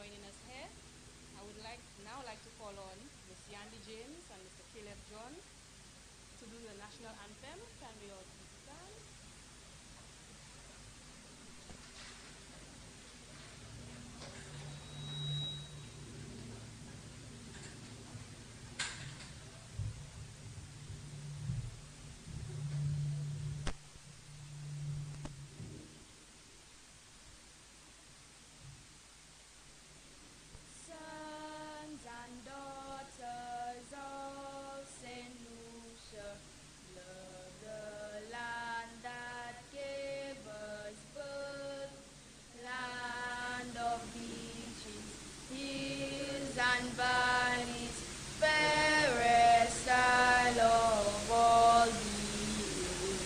joining us here. I would now like to call on Lucia James and Mr. Caleb Joan to do the national anthem. Can we all please stand? Sons and daughters of Saint Lucia, love the land that gave us birth, land of beaches, hills and valleys, fairest isle of all the earth,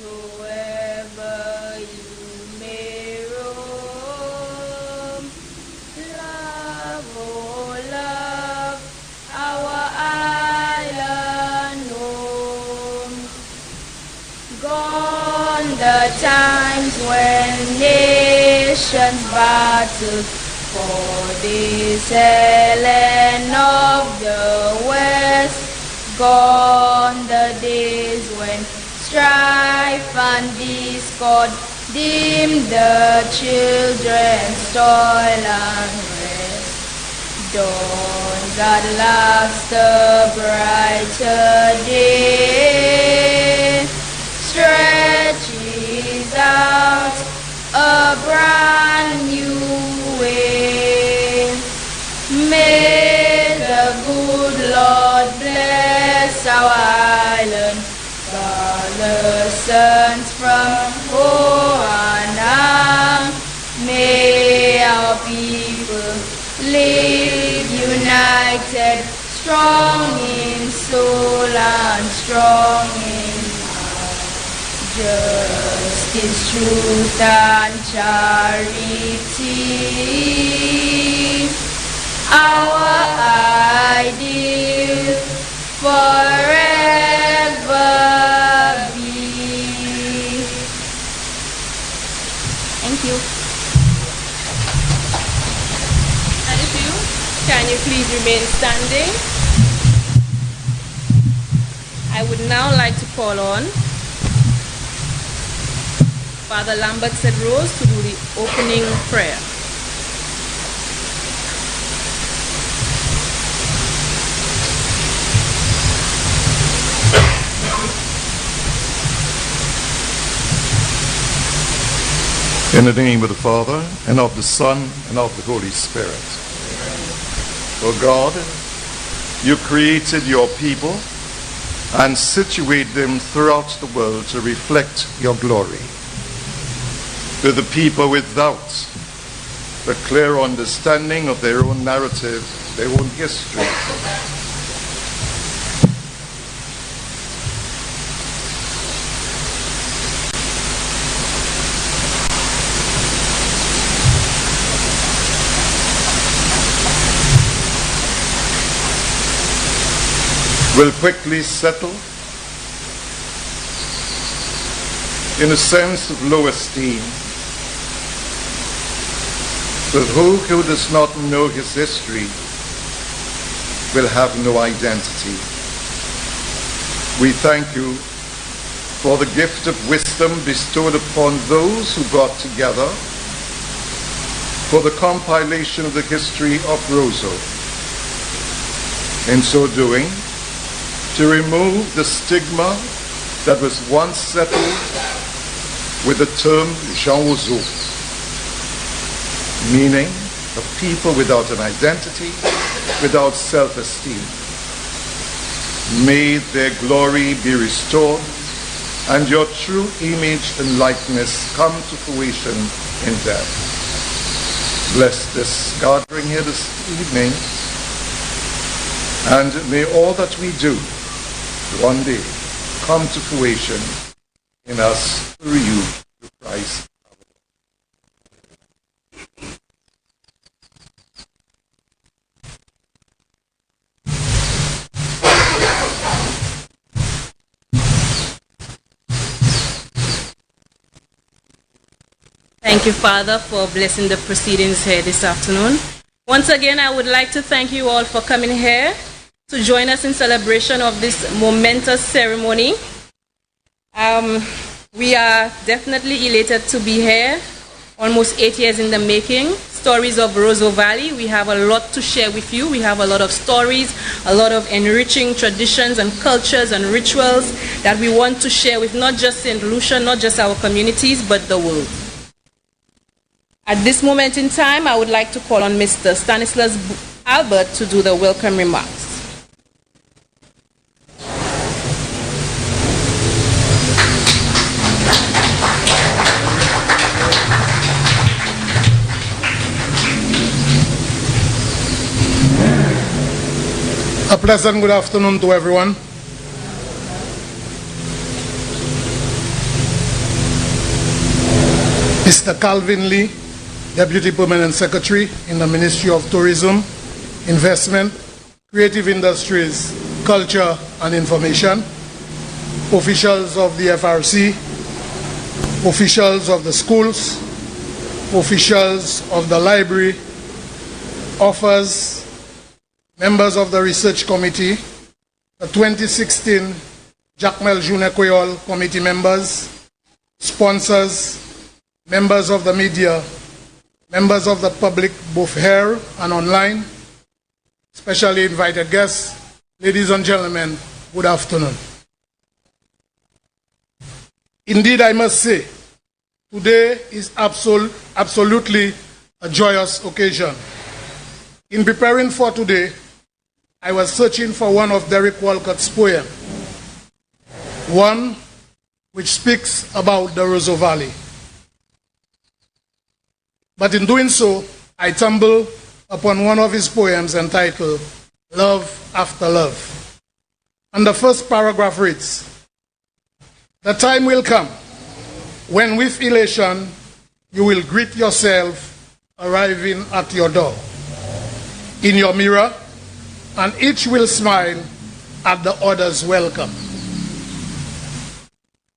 wheresoever you may roam. Love, oh love, our island home. Gone the times when nations battled for this Helen of the West. Gone the days when strife and discord dimmed the children's toil and rest. Dawns at last a brighter day, stretches out a brand new way. May the good Lord bless our island, gather sons from Hoanam. May our people live united, strong in soul and strong in heart. Justice, truth, and charity, our ideal forever be. Thank you. Thank you. Can you please remain standing? I would now like to call on Father Lambert said Rose to do the opening prayer. In the name of the Father, and of the Son, and of the Holy Spirit. O God, you created your people and situate them throughout the world to reflect your glory. To the people without the clear understanding of their own narrative, their own history, will quickly settle in a sense of low esteem. But who does not know his history will have no identity. We thank you for the gift of wisdom bestowed upon those who got together for the compilation of the history of Roseau. In so doing, to remove the stigma that was once settled with the term Jean Roseau, meaning a people without an identity, without self-esteem. May their glory be restored and your true image and likeness come to fruition in them. Bless this gathering here this evening, and may all that we do one day come to fruition in us through you, through Christ. Thank you, Father, for blessing the proceedings here this afternoon. Once again, I would like to thank you all for coming here to join us in celebration of this momentous ceremony. We are definitely elated to be here, almost 8 years in the making. Stories of Roseau Valley. We have a lot to share with you. We have a lot of stories, a lot of enriching traditions and cultures and rituals that we want to share with not just St. Lucia, not just our communities, but the world. At this moment in time, I would like to call on Mr. Stanislas Albert to do the welcome remarks. A pleasant good afternoon to everyone. Mr. Calvin Lee, Deputy Permanent Secretary in the Ministry of Tourism, Investment, Creative Industries, Culture and Information, officials of the FRC, officials of the schools, officials of the library, authors, members of the Research Committee, the 2016 Jacmel Junior Creole Committee members, sponsors, members of the media, members of the public both here and online, specially invited guests, ladies and gentlemen, good afternoon. Indeed, I must say, today is absolutely a joyous occasion. In preparing for today, I was searching for one of Derek Walcott's poems, one which speaks about the Roseau Valley. But in doing so, I stumbled upon one of his poems entitled Love After Love. And the first paragraph reads, "The time will come when with elation you will greet yourself arriving at your door. In your mirror, and each will smile at the other's welcome."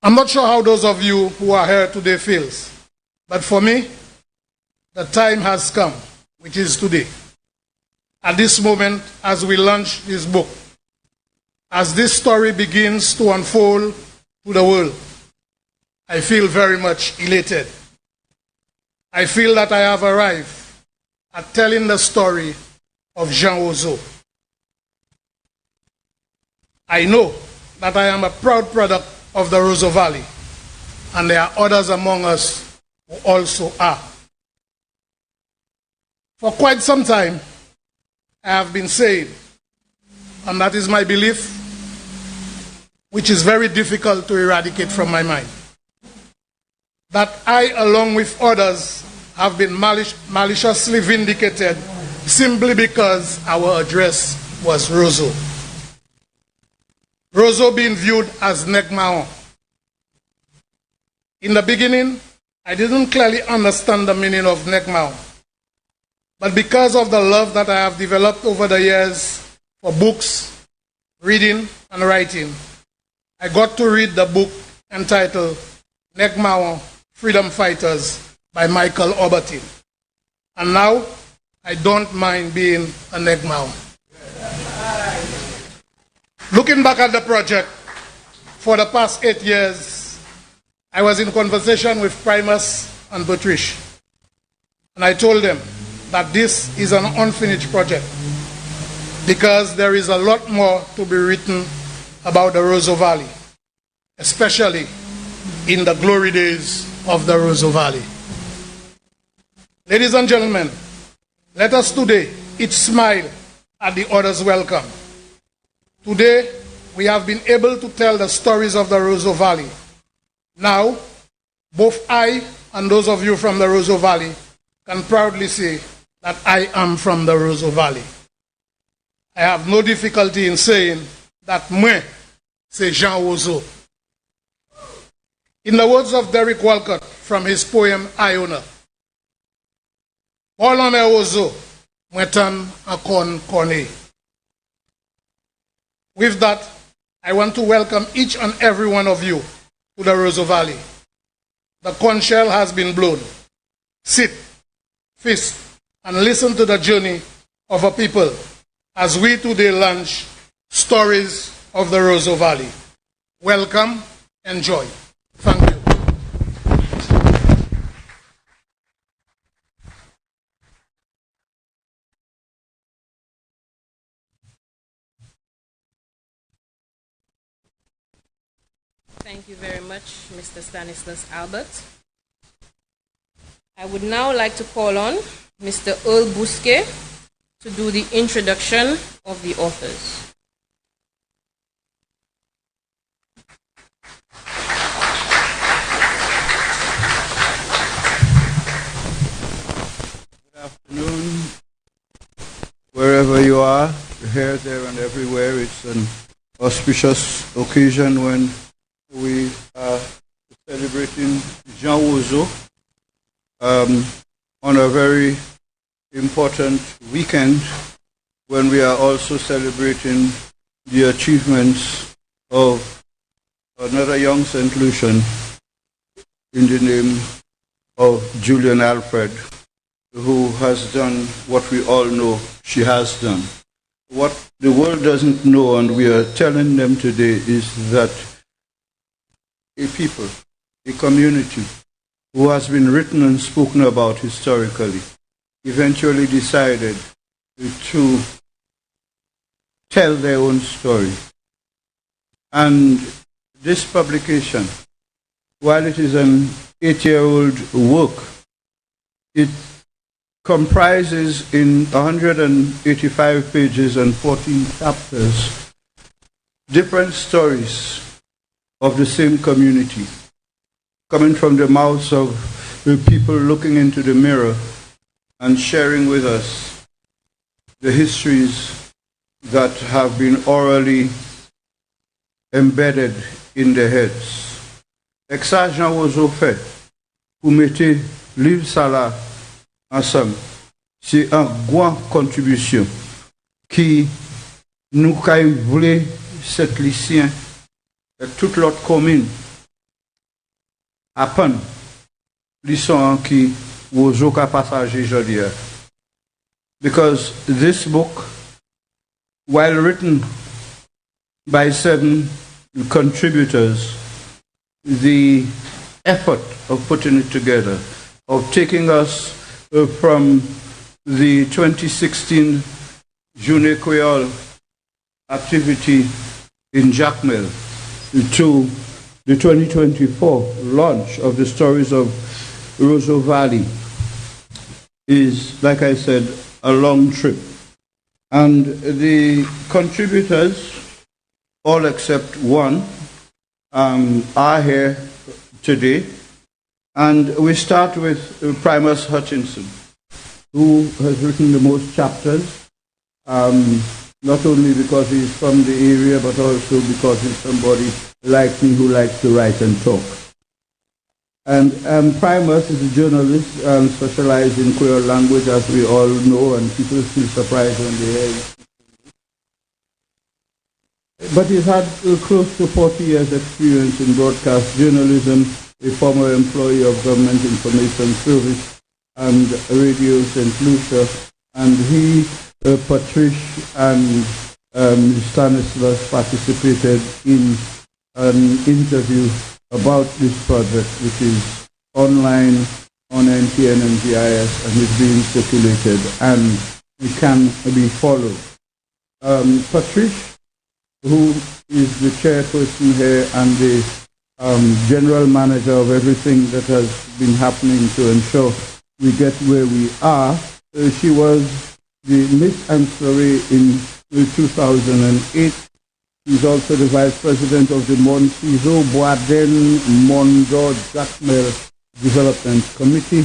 I'm not sure how those of you who are here today feels, but for me, the time has come, which is today. At this moment, as we launch this book, as this story begins to unfold to the world, I feel very much elated. I feel that I have arrived at telling the story of Jean Roseau. I know that I am a proud product of the Roseau Valley, and there are others among us who also are. For quite some time, I have been saying, and that is my belief, which is very difficult to eradicate from my mind, that I, along with others, have been maliciously vindicated simply because our address was Roseau. Roseau being viewed as Negmaon. In the beginning, I didn't clearly understand the meaning of Negmaon. But because of the love that I have developed over the years for books, reading, and writing, I got to read the book entitled Negmaon, Freedom Fighters by Michael Obertin. And now, I don't mind being a Negmaon. Looking back at the project, for the past 8 years, I was in conversation with Primus and Patrice. And I told them that this is an unfinished project because there is a lot more to be written about the Roseau Valley, especially in the glory days of the Roseau Valley. Ladies and gentlemen, let us today each smile at the other's welcome. Today, we have been able to tell the stories of the Roseau Valley. Now, both I and those of you from the Roseau Valley can proudly say that I am from the Roseau Valley. I have no difficulty in saying that moi, c'est Jean Roseau. In the words of Derek Walcott from his poem Iona, Paul Ame Roseau, mwetan akon kone. With that, I want to welcome each and every one of you to the Roseau Valley. The conch shell has been blown. sit, feast, and listen to the journey of a people as we today launch Stories of the Roseau Valley. Welcome, enjoy. Thank you. Thank you very much, Mr. Stanislas Albert. I would now like to call on Mr. Earl Bousquet to do the introduction of the authors. Good afternoon, wherever you are, here, there, and everywhere. It's an auspicious occasion when we are celebrating Jean Roseau on a very important weekend when we are also celebrating the achievements of another young St. Lucian in the name of Julian Alfred, who has done what we all know she has done. What the world doesn't know, and we are telling them today, is that a people, a community who has been written and spoken about historically, eventually decided to tell their own story. And this publication, while it is an 8-year-old work, it comprises in 185 pages and 14 chapters different stories of the same community, coming from the mouths of the people looking into the mirror and sharing with us the histories that have been orally embedded in their heads. Excerpt Jean Roseau fait, pour mettre livre ça là ensemble, c'est une grande contribution qui nous voulait cette lycéen et toute l'autre commune apprendre l'histoire qui Roseau a partagé aujourd'hui. Because this book, while written by 7 contributors, the effort of putting it together, of taking us from the 2016 Journée Creole activity in Jacmel to the 2024 launch of the Stories of Roseau Valley is, like I said, a long trip. And the contributors, all except one, are here today. And we start with Primus Hutchinson, who has written the most chapters, not only because he's from the area, but also because he's somebody like me who likes to write and talk. And Primus is a journalist and specialized in Creole language, as we all know, and people feel surprised when they hear it. But he's had close to 40 years experience in broadcast journalism, a former employee of Government Information Service and Radio St. Lucia, and he, Patrice and Stanislas participated in an interview about this project, which is online on NTN and GIS, and is being circulated, and it can be followed. Patrice, who is the chairperson here and the general manager of everything that has been happening to ensure we get where we are. She was the Miss Ancillary in 2008. She's also the vice president of the Monciso Boaden Mondo Jacmel Development Committee.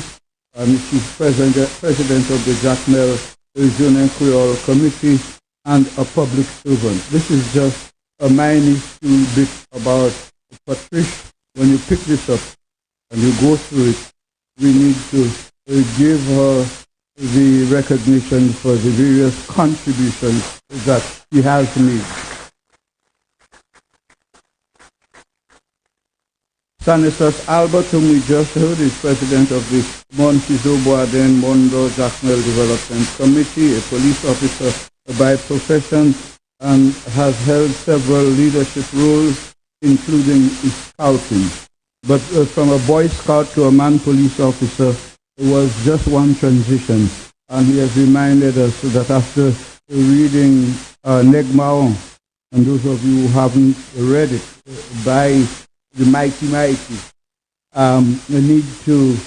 She's president of the Jacmel Jeune Creole Committee and a public servant. This is just a minuscule bit about Patrice. When you pick this up and you go through it, we need to give her the recognition for the various contributions that she has made. Stanislas Albert, whom we just heard, is president of the Montpizo-Boisden Mondo Jacmel Development Committee, a police officer by profession, and has held several leadership roles, including scouting. But from a Boy Scout to a man police officer was just one transition. And he has reminded us that after reading Negmaon, and those of you who haven't read it, by the Mighty, you need to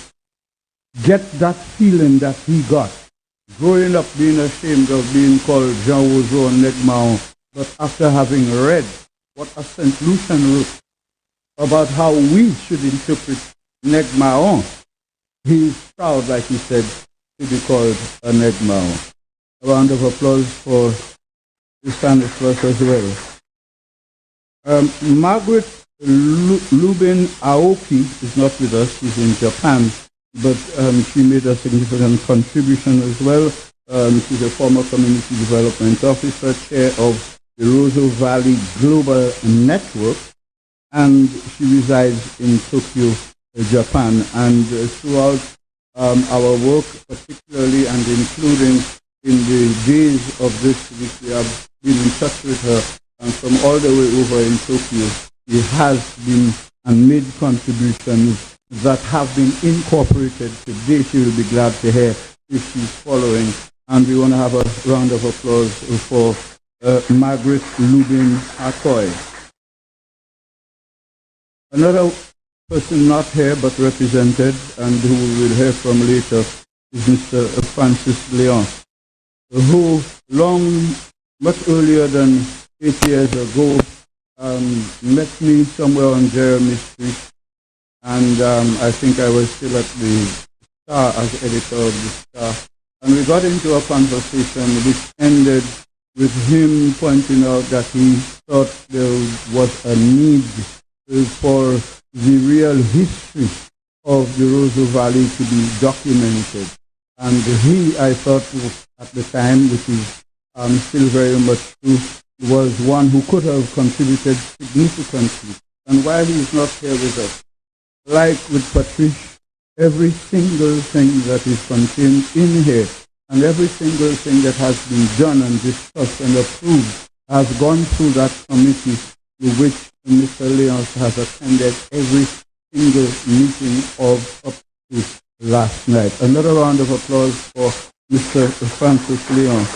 get that feeling that he got. Growing up being ashamed of being called Jean Roseau and Negmaon, but after having read what a St. Lucian wrote about how we should interpret Negmaon, he's proud, like he said, to be called a Negmaon. A round of applause for Stanislas as well. Margaret Lubin Aoki is not with us, she's in Japan, but she made a significant contribution as well. She's a former community development officer, chair of the Roseau Valley Global Network, and she resides in Tokyo, Japan. And throughout our work, particularly and including in the days of this week, we have been in touch with her, and from all the way over in Tokyo, she has been and made contributions that have been incorporated today. She will be glad to hear if she's following. And we want to have a round of applause for Margaret Lubin Akoy. Another person not here but represented and who we will hear from later is Mr. Francis Leon, who much earlier than 8 years ago, met me somewhere on Jeremy Street, and I think I was still at the Star as editor of the Star, and we got into a conversation which ended with him pointing out that he thought there was a need for the real history of the Roseau Valley to be documented. And he, I thought, at the time, which is still very much true, was one who could have contributed significantly. And while he is not here with us, like with Patrice, every single thing that is contained in here and every single thing that has been done and discussed and approved has gone through that committee to which Mr. Leons has attended every single meeting of up to last night. Another round of applause for Mr. Francis Leon.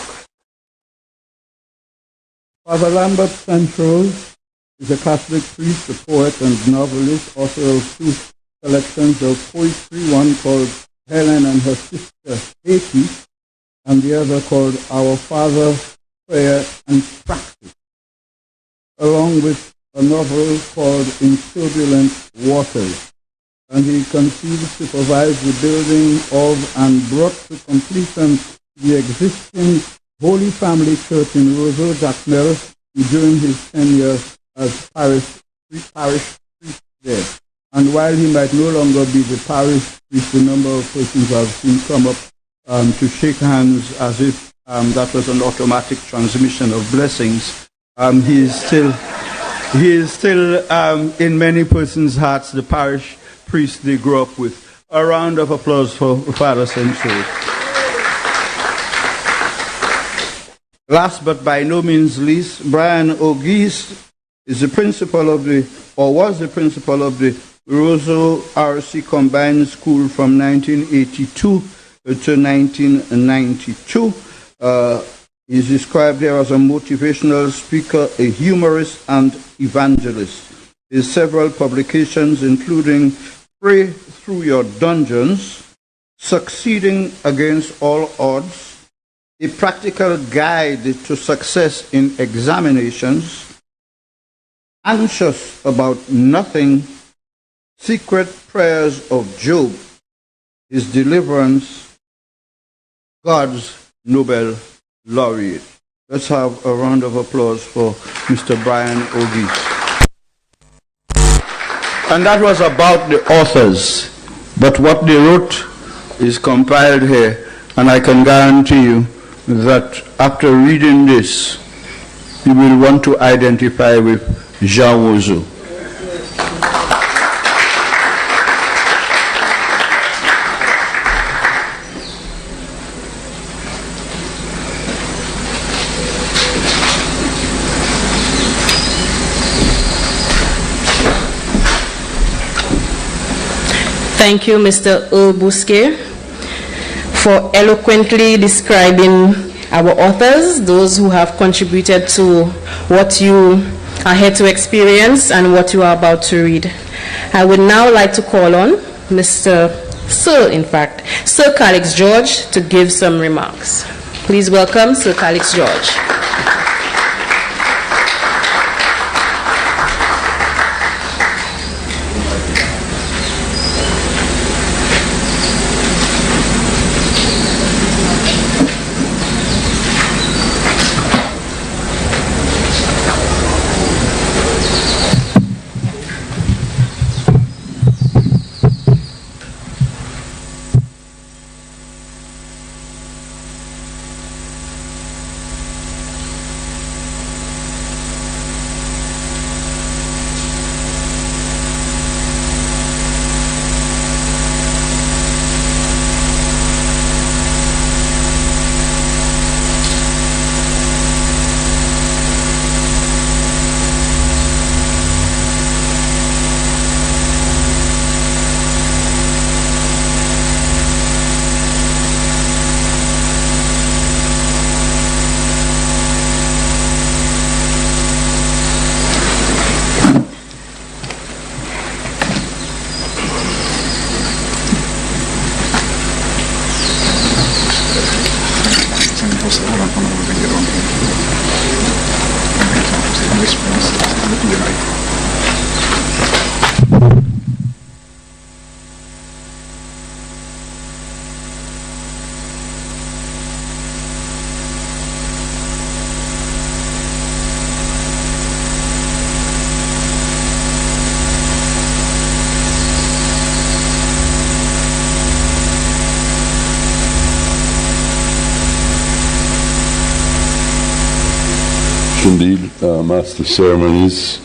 Father Lambert Santos is a Catholic priest, a poet and novelist, author of two collections of poetry, one called Helen and Her Sister Haiti, and the other called Our Father, Prayer and Practice, along with a novel called In Turbulent Waters. And he conceived, supervised the building of and brought to completion the existing Holy Family Church in Roseau, Jacmel, during his tenure as parish priest there. And while he might no longer be the parish priest, the number of persons I've seen come up to shake hands as if that was an automatic transmission of blessings. He is still in many persons' hearts the parish priest they grew up with. A round of applause for Father Santos. Last but by no means least, Brian Auguste is the principal of was the principal of the Roseau RC Combined School from 1982 to 1992. He is described here as a motivational speaker, a humorist, and evangelist. His several publications, including Pray Through Your Dungeons, Succeeding Against All Odds, A Practical Guide to Success in Examinations, Anxious About Nothing, Secret Prayers of Job, His Deliverance, God's Nobel Laureate. Let's have a round of applause for Mr. Brian Auguste. And that was about the authors, but what they wrote is compiled here, and I can guarantee you that after reading this, you will want to identify with Jean Roseau. Thank you, Mr. Bousquet, for eloquently describing our authors, those who have contributed to what you are here to experience and what you are about to read. I would now like to call on Sir Calix George to give some remarks. Please welcome Sir Calix George. Indeed, Master of Ceremonies,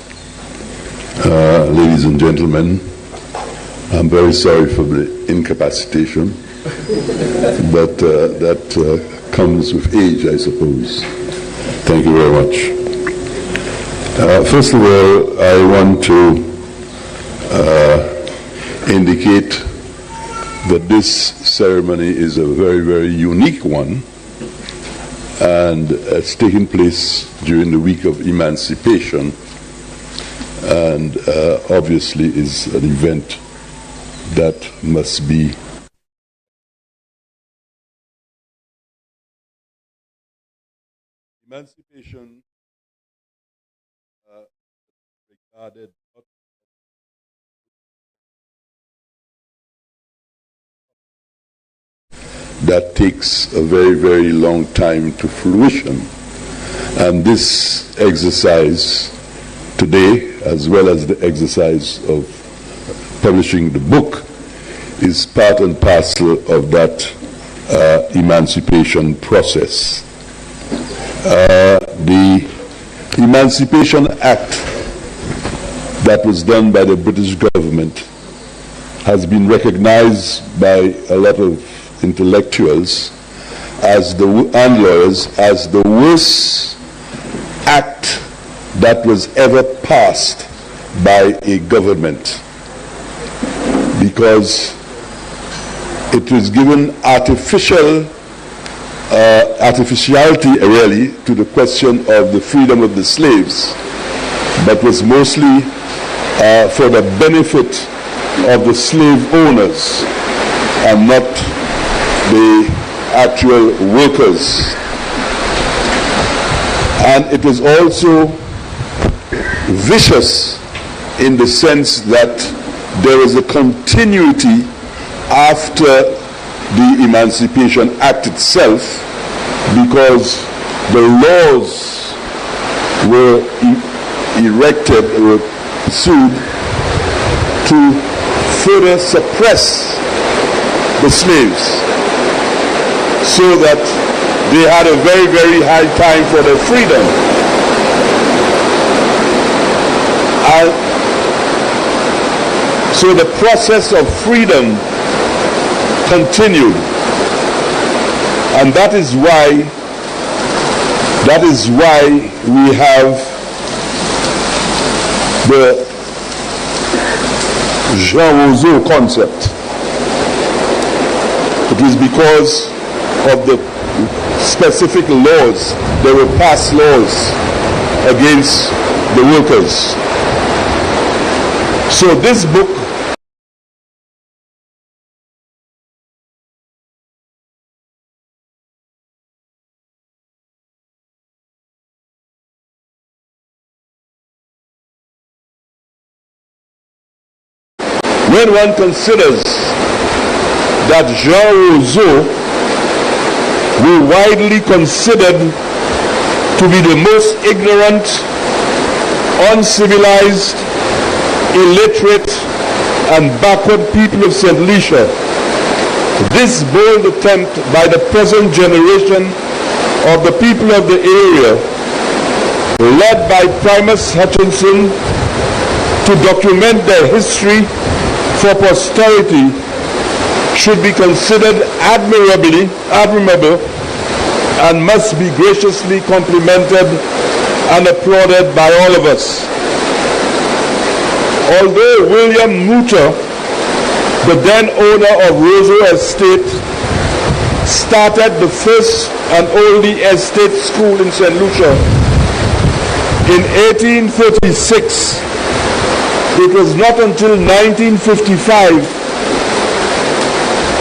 ladies and gentlemen, I'm very sorry for the incapacitation, but that comes with age, I suppose. Thank you very much. First of all, I want to indicate that this ceremony is a very, very unique one, and it's taking place during the week of emancipation, and obviously is an event that must be emancipation regarded not that takes a very, very long time to fruition. And this exercise today, as well as the exercise of publishing the book, is part and parcel of that emancipation process. The Emancipation Act that was done by the British government has been recognized by a lot of intellectuals and lawyers as the worst act that was ever passed by a government, because it was given artificiality really to the question of the freedom of the slaves, but was mostly for the benefit of the slave owners and not the actual workers. And it was also vicious in the sense that there was a continuity after the Emancipation Act itself, because the laws were erected, were pursued to further suppress the slaves, so that they had a very, very hard time for their freedom. And so the process of freedom continued. And that is why we have the Jean Roseau concept, It is because of the specific laws. There were passed laws against the workers. So this book when one considers that Jean Roseau were widely considered to be the most ignorant, uncivilized, illiterate, and backward people of St. Lucia, this bold attempt by the present generation of the people of the area, led by Primus Hutchinson, to document their history for posterity, should be considered admirable and must be graciously complimented and applauded by all of us. Although William Mutter, the then owner of Roseau Estate, started the first and only estate school in St. Lucia in 1836, it was not until 1955,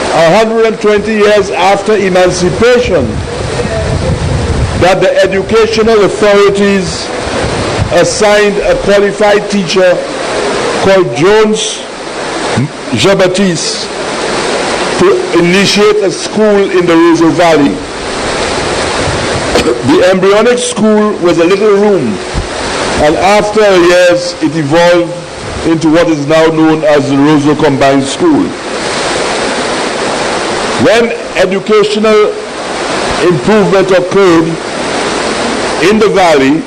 120 years after emancipation, that the educational authorities assigned a qualified teacher called Joan Jean-Baptiste to initiate a school in the Roseau Valley. The embryonic school was a little room, and after years it evolved into what is now known as the Roseau Combined School. When educational improvement occurred in the valley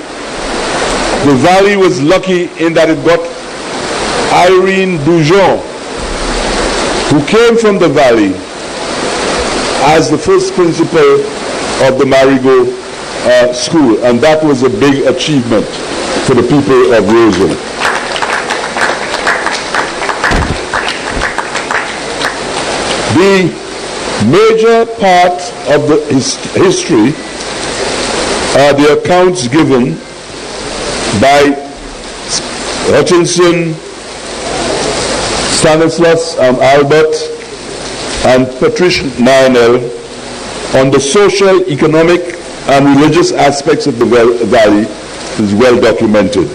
was lucky in that it got Irene Dujon, who came from the valley, as the first principal of the Marigot School, and that was a big achievement for the people of Roseau. The major part of the history are the accounts given by Hutchinson, Stanislas Albert, and Patricia Narnell on the social, economic, and religious aspects of the valley is well documented.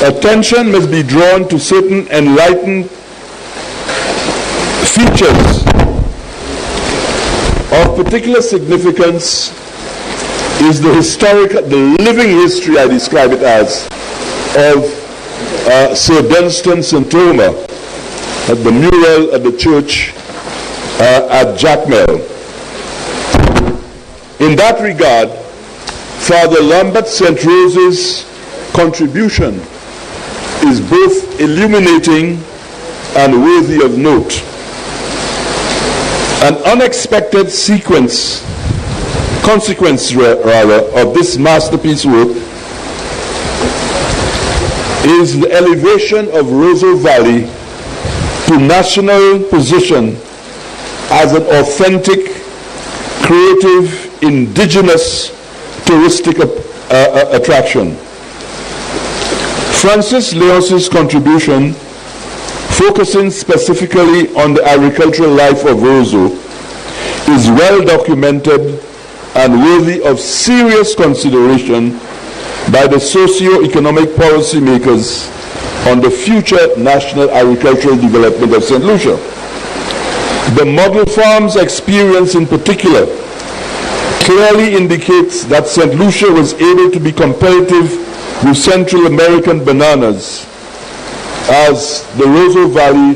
Attention must be drawn to certain enlightened features of particular significance is the living history, I describe it as, of Sir Dunstan St. Omer at the mural at the church at Jackmel. In that regard, Father Lambert St. Rose's contribution is both illuminating and worthy of note. An unexpected consequence of this masterpiece work is the elevation of Roseau Valley to national position as an authentic, creative, indigenous touristic attraction. Francis Leonce's contribution, focusing specifically on the agricultural life of Roseau, is well documented and worthy of serious consideration by the socio-economic policymakers on the future national agricultural development of St. Lucia. The model farm's experience in particular clearly indicates that St. Lucia was able to be competitive with Central American bananas, as the Roseau Valley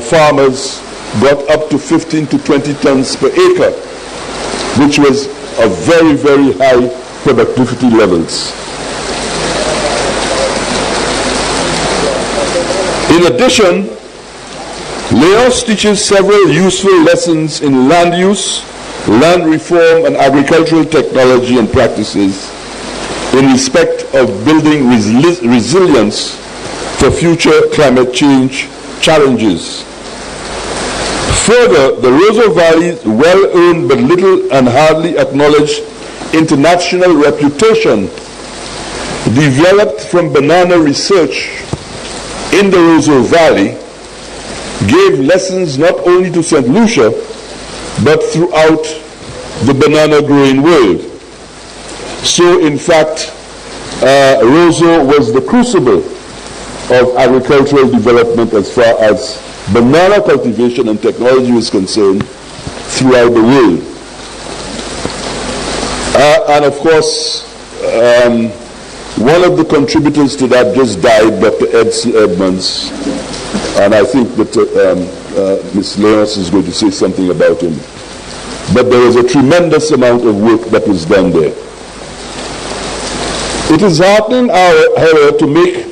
farmers got up to 15 to 20 tons per acre, which was a very, very high productivity levels. In addition, Leonce teaches several useful lessons in land use, land reform, and agricultural technology and practices in respect of building resilience for future climate change challenges. Further, the Roseau Valley's well-earned but little and hardly acknowledged international reputation developed from banana research in the Roseau Valley gave lessons not only to St. Lucia, but throughout the banana growing world. So in fact, Roseau was the crucible of agricultural development as far as banana cultivation and technology is concerned throughout the world. And of course, one of the contributors to that just died, Dr. Edmunds, and I think that Ms. Leonce is going to say something about him. But there was a tremendous amount of work that was done there. It is heartening, however, to make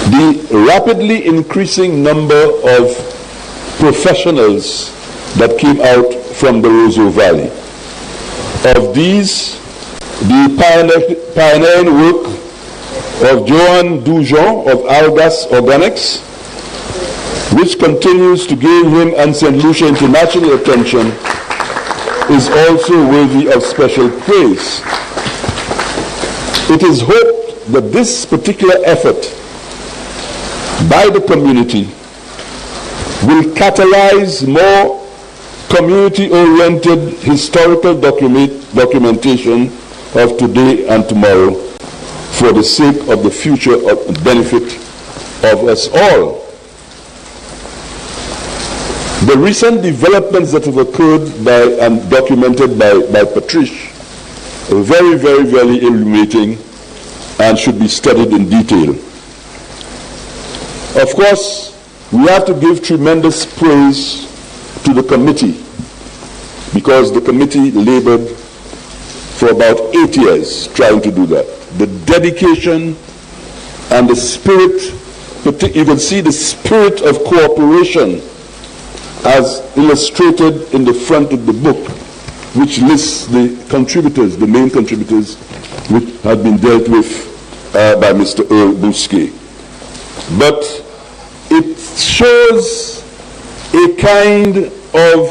the rapidly increasing number of professionals that came out from the Roseau Valley. Of these, the pioneering work of Joan of Algas Organics, which continues to gain him and St. Lucia international attention, is also worthy of special praise. It is hoped that this particular effort by the community will catalyze more community-oriented historical documentation of today and tomorrow for the sake of the future of benefit of us all. The recent developments that have occurred and documented by Patrice are very, very, very illuminating and should be studied in detail. Of course, we have to give tremendous praise to the committee, because the committee labored for about 8 years trying to do that. The dedication and the spirit, you can see the spirit of cooperation as illustrated in the front of the book, which lists the contributors, the main contributors, which had been dealt with by Mr. Earl Bousquet. But it shows a kind of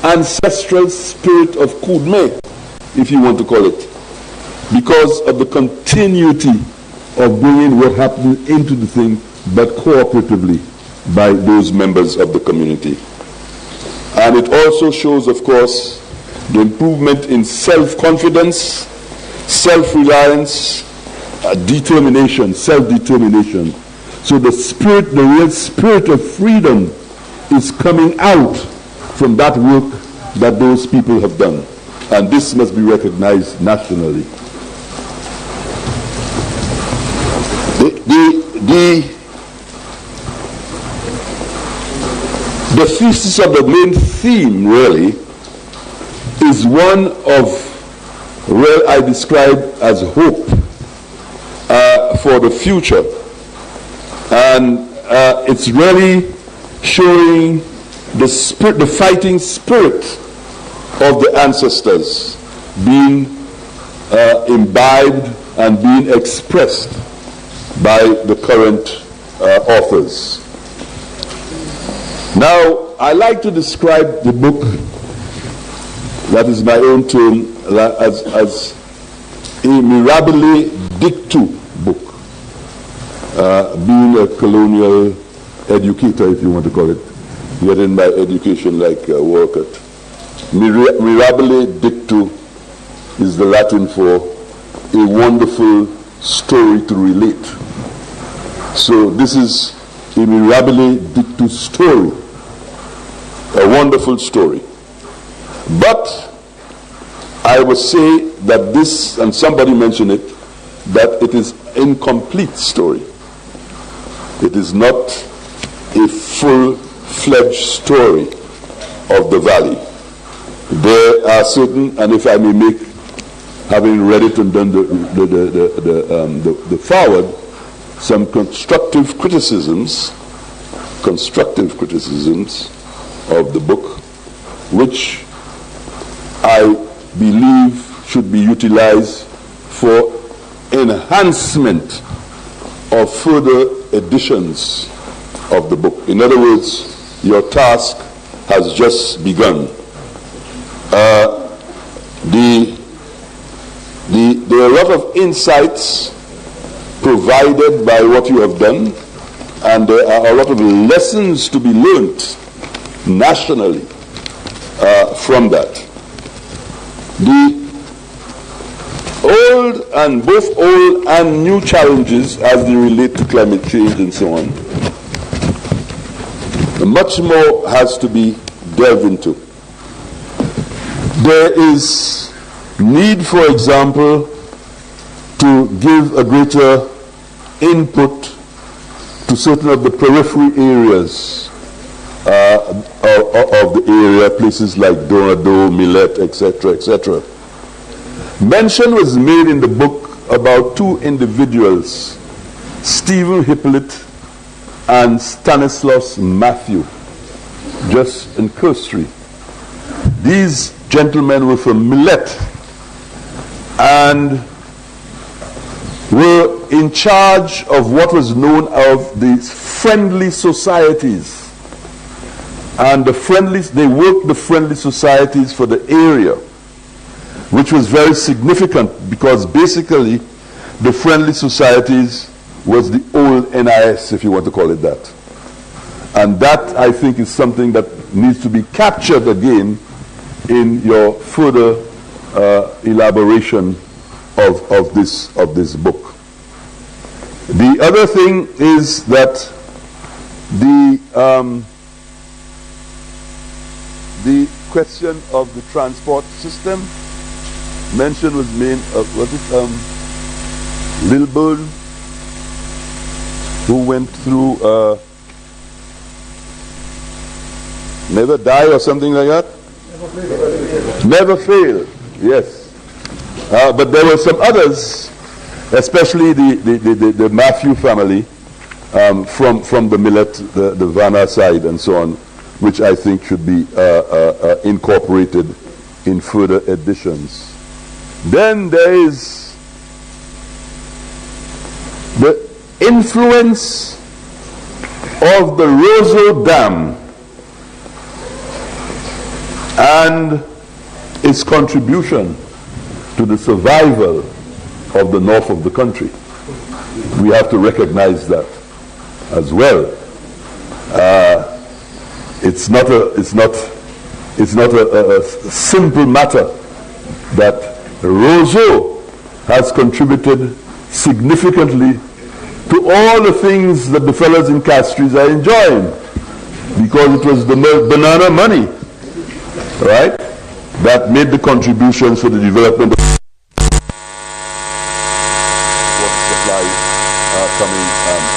ancestral spirit of Koudme, if you want to call it, because of the continuity of bringing what happened into the thing, but cooperatively by those members of the community. And it also shows, of course, the improvement in self-confidence, self-reliance, determination, self-determination. So the spirit, the real spirit of freedom is coming out from that work that those people have done. And this must be recognized nationally. The thesis of the main theme, really, is one of what I describe as hope for the future. And it's really showing the spirit, the fighting spirit of the ancestors being imbibed and being expressed by the current authors. Now, I like to describe the book, that is my own term, as a mirabile dictu book, being a colonial educator, if you want to call it, getting my education like work at. Mirabile dictu is the Latin for a wonderful story to relate. So this is a mirabile dictu story, a wonderful story. But I would say that this, and somebody mentioned it, that it is incomplete story. It is not a full-fledged story of the valley. There are certain, and if I may make, having read it and done the forward, some constructive criticisms of the book, which I believe should be utilized for enhancement of further editions of the book. In other words, your task has just begun. There are a lot of insights provided by what you have done, and there are a lot of lessons to be learnt nationally from that. Both old and new challenges as they relate to climate change and so on, much more has to be delved into. There is need, for example, to give a greater input to certain of the periphery areas of the area, places like Roseau, Millet, etc., etc. Mention was made in the book about two individuals, Stephen Hippolyte and Stanislaus Matthew, just in cursory. These gentlemen were from Millet and were in charge of what was known as the friendly societies. And they worked the friendly societies for the area, which was very significant because basically the friendly societies was the old NIS, if you want to call it that. And that, I think, is something that needs to be captured again in your further elaboration of this book. The other thing is that the question of the transport system, mention was made of, Lilburn, who went through Never Die or something like that? Never Fail, yes. But there were some others, especially the Matthew family from the Millet, the Vanna side and so on, which I think should be incorporated in further editions. Then there is the influence of the Roseau Dam and its contribution to the survival of the north of the country. We have to recognize that as well. It's not a simple matter that Roseau has contributed significantly to all the things that the fellows in Castries are enjoying, because it was the banana money, right, that made the contributions for the development of water supply coming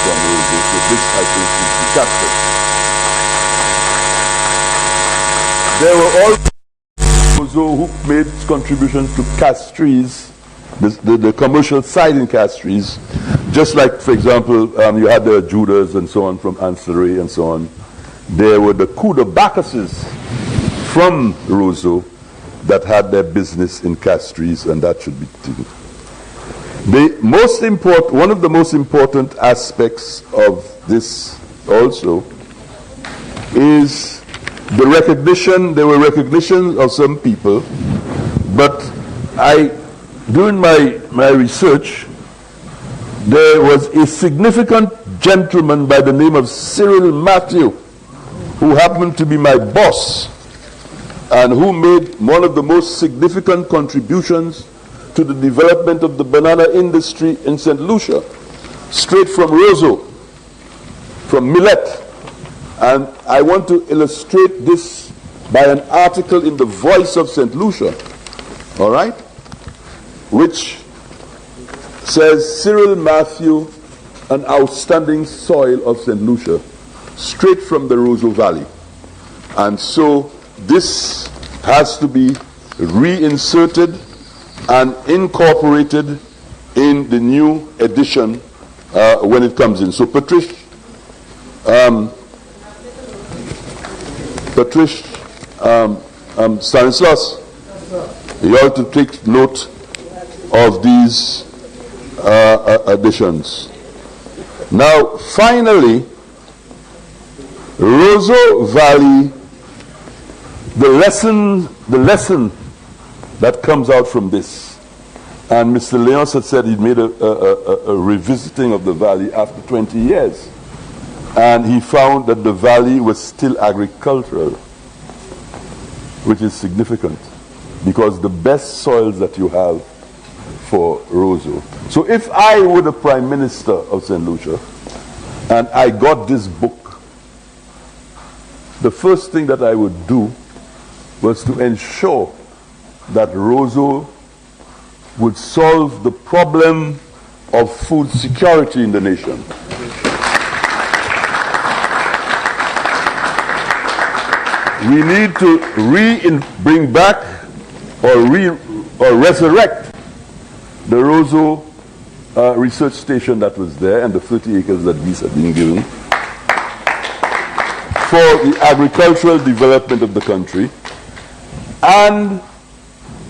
from Roseau. So this, I think, should be captured. There were also Roseau who made contributions to Castries, the commercial side in Castries, just like, for example, you had the Judas and so on from Ancillary and so on. There were the coup de Bacchuses from Roseau that had their business in Castries, and that should be taken. One of the most important aspects of this also is the recognition. There were recognitions of some people, but during my research, there was a significant gentleman by the name of Cyril Matthew, who happened to be my boss, and who made one of the most significant contributions to the development of the banana industry in St. Lucia, straight from Roseau, from Millet. And I want to illustrate this by an article in the Voice of St. Lucia, all right, which says Cyril Matthew, an outstanding soil of St. Lucia, straight from the Roseau Valley. And so this has to be reinserted and incorporated in the new edition when it comes in. So Patrice Stanislaus, you ought to take note of these additions. Now, finally, Roseau Valley, the lesson that comes out from this, and Mr. Leons had said he'd made a revisiting of the valley after 20 years, and he found that the valley was still agricultural, which is significant, because the best soils that you have for Roseau. So if I were the Prime Minister of St. Lucia, and I got this book, the first thing that I would do was to ensure that Roseau would solve the problem of food security in the nation. We need to bring back or resurrect the Roseau research station that was there and the 30 acres that these have been given for the agricultural development of the country. And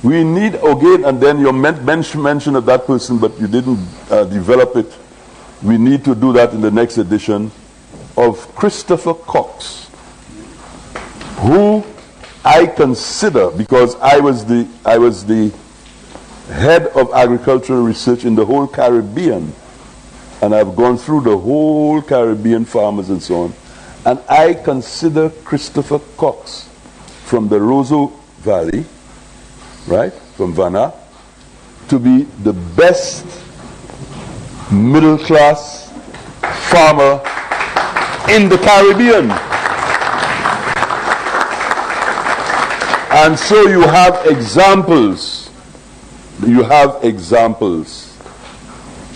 we need, again, and then your mention of that person, but you didn't develop it. We need to do that in the next edition of Christopher Cox, who I consider, because I was the head of agricultural research in the whole Caribbean, and I've gone through the whole Caribbean farmers and so on, and I consider Christopher Cox from the Roseau Valley, right, from Vanna, to be the best middle-class farmer in the Caribbean. And so you have examples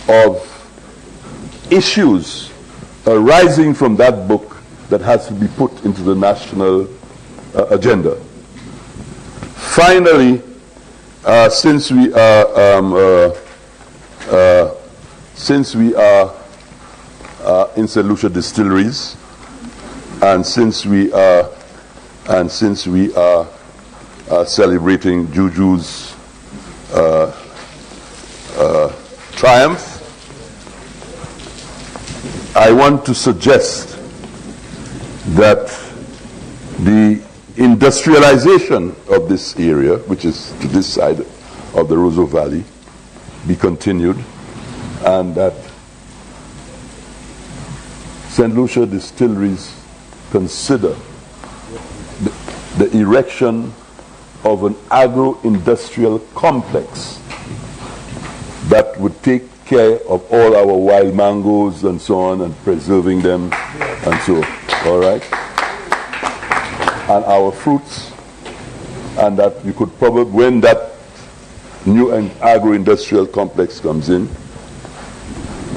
of issues arising from that book that has to be put into the national agenda. Finally, since we are in St. Lucia Distilleries, and since we are celebrating Juju's triumph, I want to suggest that the industrialization of this area, which is to this side of the Roseau Valley, be continued, and that St. Lucia Distilleries consider the erection of an agro-industrial complex that would take care of all our wild mangoes and so on, and preserving them and so, all right? And our fruits, and that you could probably, when that new agro-industrial complex comes in,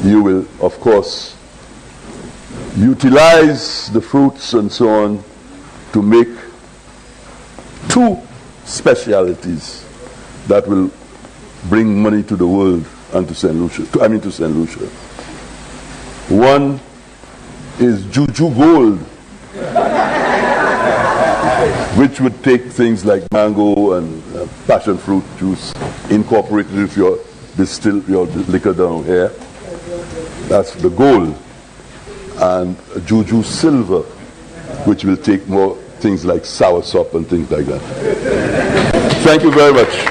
you will, of course, utilize the fruits and so on to make two specialities that will bring money to the world and to St. Lucia, to St. Lucia. One is Juju Gold, which would take things like mango and passion fruit juice, incorporate it with your liquor down here. That's the gold. And Juju Silver, which will take more things like soursop and things like that. Thank you very much.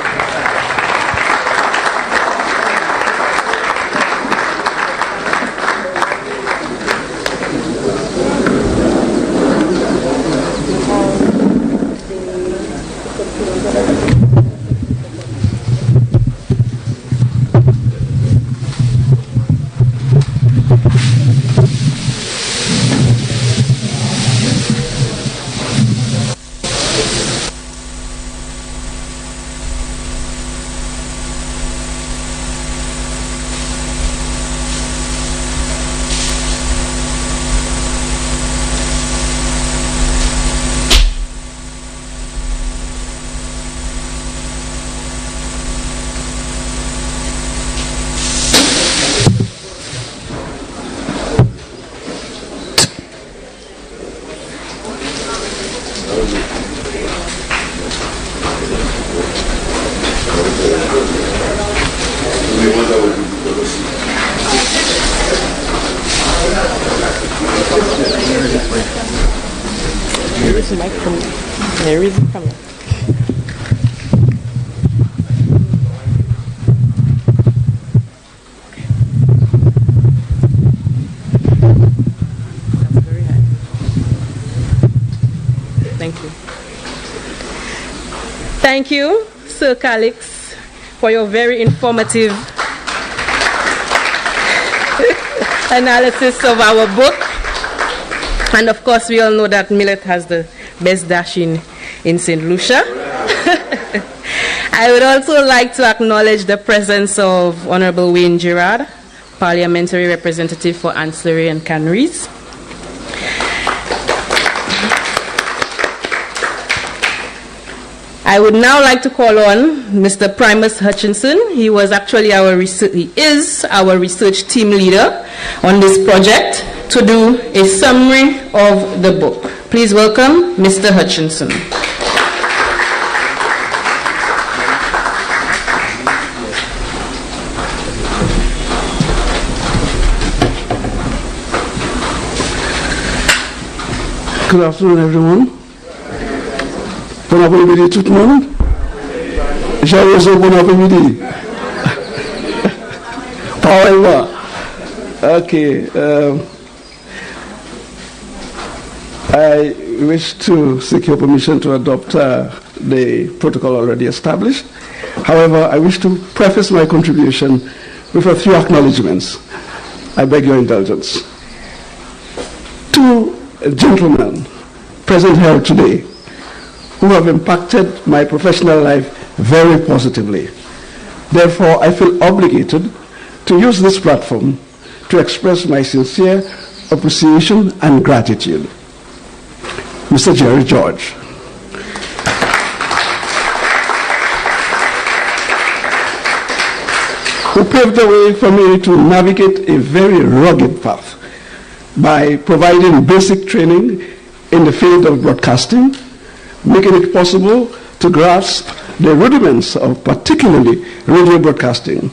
There is my camera. There is the camera. That's very high. Thank you. Thank you, Sir Calix, for your very informative analysis of our book. And of course, we all know that millet has the best dash in St. Lucia. I would also like to acknowledge the presence of Honorable Wayne Girard, Parliamentary Representative for Ancillary and Canneries. I would now like to call on Mr. Primus Hutchinson. He is our research team leader on this project, to do a summary of the book. Please welcome Mr. Hutchinson. Good afternoon, everyone. Bon après-midi tout le monde. Roseau, bon après-midi. However, okay, I wish to seek your permission to adopt the protocol already established. However, I wish to preface my contribution with a few acknowledgements. I beg your indulgence. Two gentlemen present here today who have impacted my professional life very positively. Therefore, I feel obligated to use this platform to express my sincere appreciation and gratitude. Mr. Jerry George. Who paved the way for me to navigate a very rugged path by providing basic training in the field of broadcasting, making it possible to grasp the rudiments of particularly radio broadcasting.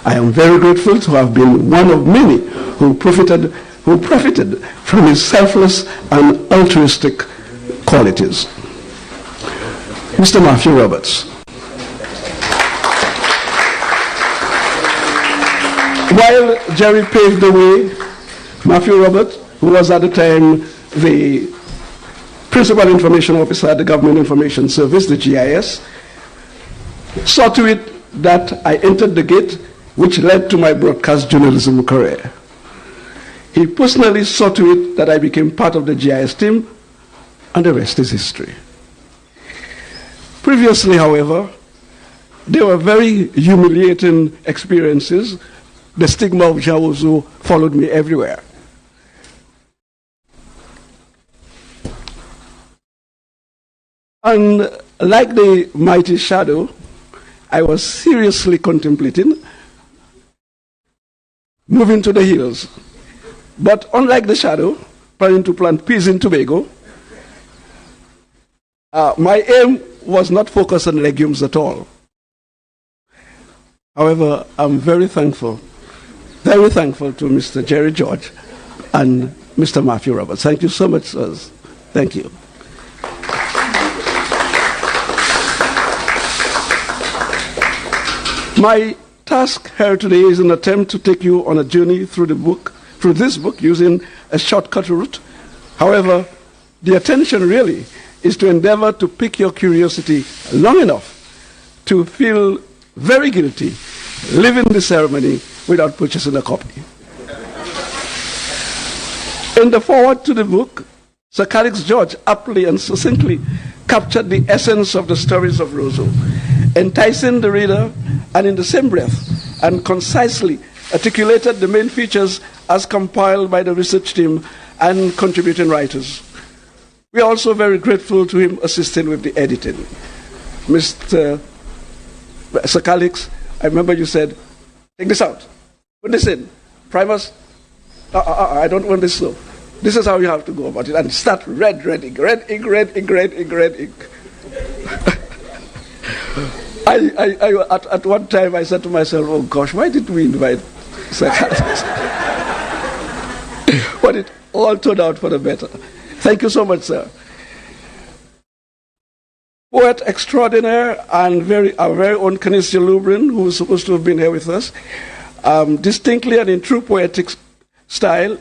I am very grateful to have been one of many who profited from his selfless and altruistic qualities. Mr. Matthew Roberts. While Jerry paved the way, Matthew Roberts, who was at the time the Principal Information Officer at the Government Information Service, the GIS, saw to it that I entered the gate which led to my broadcast journalism career. He personally saw to it that I became part of the GIS team, and the rest is history. Previously, however, there were very humiliating experiences. The stigma of Roseau followed me everywhere. And like the mighty shadow, I was seriously contemplating moving to the hills. But unlike the shadow, planning to plant peas in Tobago, my aim was not focused on legumes at all. However, I'm very thankful to Mr. Jerry George and Mr. Matthew Roberts. Thank you so much, sirs. Thank you. My task here today is an attempt to take you on a journey through this book using a shortcut route. However, the attention really is to endeavor to pique your curiosity long enough to feel very guilty leaving the ceremony without purchasing a copy. In the foreword to the book, Sir Calix George aptly and succinctly captured the essence of the stories of Roseau, enticing the reader, and in the same breath and concisely articulated the main features as compiled by the research team and contributing writers. We are also very grateful to him assisting with the editing. Mr. Sir Calix, I remember you said, take this out, put this in, Primus, I don't want this slow. This is how you have to go about it. And start red ink. At one time I said to myself, oh gosh, why did we invite Sir Calix? all turned out for the better. Thank you so much, sir. Poet extraordinaire and our very own Canisia Lubrin, who was supposed to have been here with us, distinctly and in true poetic style,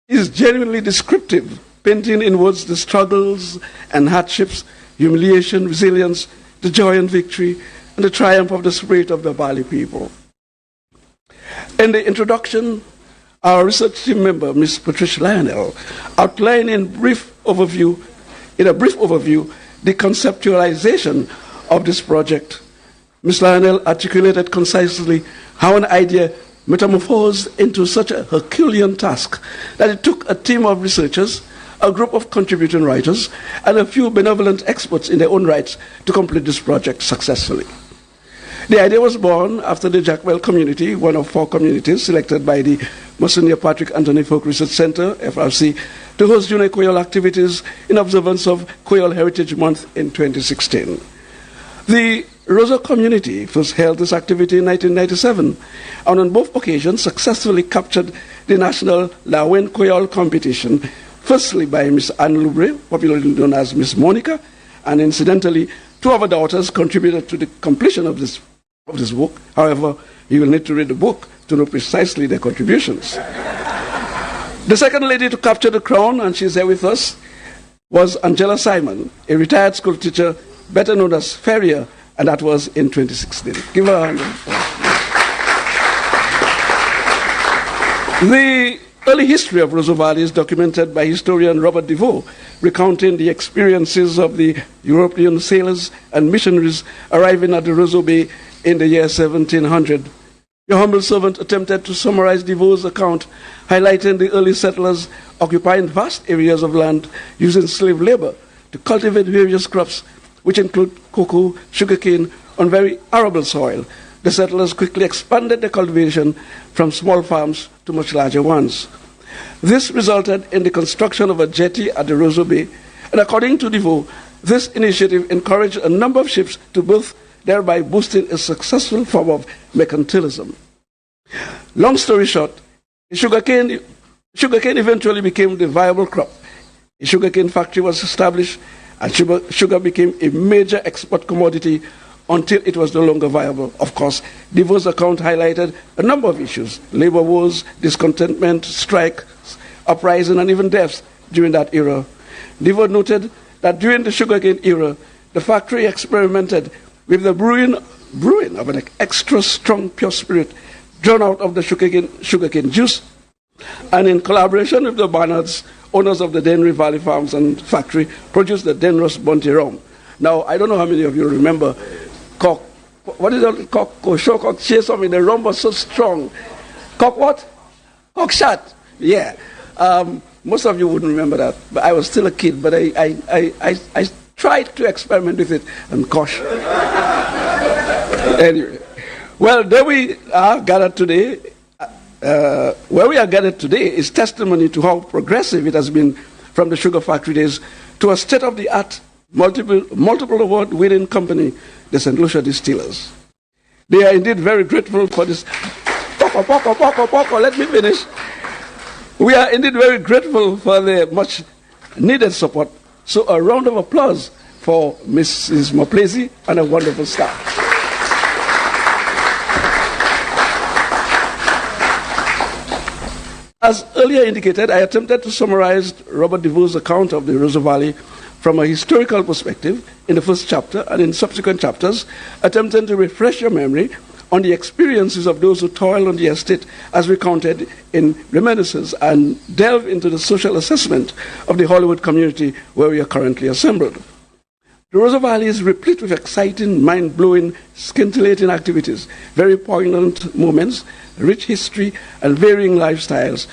is genuinely descriptive, painting in words the struggles and hardships, humiliation, resilience, the joy and victory, and the triumph of the spirit of the Bali people. In the introduction, our research team member, Ms. Patricia Lionel, outlined in a brief overview, the conceptualization of this project. Ms. Lionel articulated concisely how an idea metamorphosed into such a Herculean task that it took a team of researchers, a group of contributing writers, and a few benevolent experts in their own rights to complete this project successfully. The idea was born after the Jackwell community, one of 4 communities selected by the Monsignor Patrick Anthony Folk Research Center, FRC, to host Junior Creole activities in observance of Creole Heritage Month in 2016. The Roseau community first held this activity in 1997, and on both occasions successfully captured the national Lawen Creole competition, firstly by Miss Anne Lubre, popularly known as Miss Monica, and incidentally, 2 of her daughters contributed to the completion of this book. However, you will need to read the book to know precisely their contributions. The second lady to capture the crown, and she's here with us, was Angela Simon, a retired school teacher, better known as Ferrier, and that was in 2016. Give her a hand. The early history of Roseau Valley is documented by historian Robert DeVoe, recounting the experiences of the European sailors and missionaries arriving at the Roseau Bay in the year 1700. Your humble servant attempted to summarize DeVoe's account, highlighting the early settlers occupying vast areas of land using slave labor to cultivate various crops, which include cocoa, sugarcane, on very arable soil. The settlers quickly expanded their cultivation from small farms to much larger ones. This resulted in the construction of a jetty at the Roseau Bay, and according to DeVoe, this initiative encouraged a number of ships to berth, thereby boosting a successful form of mercantilism. Long story short, sugarcane eventually became the viable crop. A sugarcane factory was established, and sugar became a major export commodity until it was no longer viable. Of course, DeVoe's account highlighted a number of issues: labor wars, discontentment, strikes, uprising, and even deaths during that era. DeVoe noted that during the sugarcane era, the factory experimented with the brewing of an extra strong pure spirit drawn out of the sugarcane juice, and in collaboration with the Barnards, owners of the Dennery Valley Farms and Factory, produced the Denros Bounty Rum. Now, I don't know how many of you remember cock. What is it? Cock chase something. The rum was so strong. Cock what? Cock shot. Yeah. Most of you wouldn't remember that, but I was still a kid. But I tried to experiment with it, and gosh. Anyway, well, there we are gathered today. Where we are gathered today is testimony to how progressive it has been from the sugar factory days to a state-of-the-art, multiple award-winning company, the St. Lucia Distillers. They are indeed very grateful for this. Let me finish. We are indeed very grateful for their much-needed support. So a round of applause for Mrs. Moplezi and a wonderful staff. As earlier indicated, I attempted to summarize Robert DeVoe's account of the Roseau Valley from a historical perspective in the first chapter and in subsequent chapters, attempting to refresh your memory on the experiences of those who toiled on the estate as recounted in reminiscences and delve into the social assessment of the Hollywood community where we are currently assembled. The Roseau Valley is replete with exciting, mind-blowing, scintillating activities, very poignant moments, rich history, and varying lifestyles,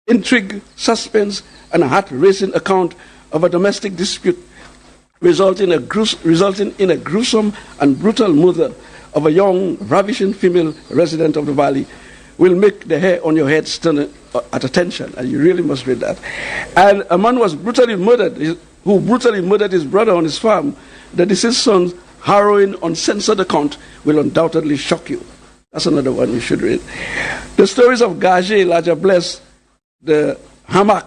intrigue, suspense, and a heart-racing account of a domestic dispute resulting in a gruesome and brutal murder of a young, ravishing female resident of the valley will make the hair on your head stand at attention, and you really must read that. And a man was brutally murdered, who brutally murdered his brother on his farm. The deceased son's harrowing, uncensored account will undoubtedly shock you. That's another one you should read. The stories of Gage, Elijah Bless, the hammock,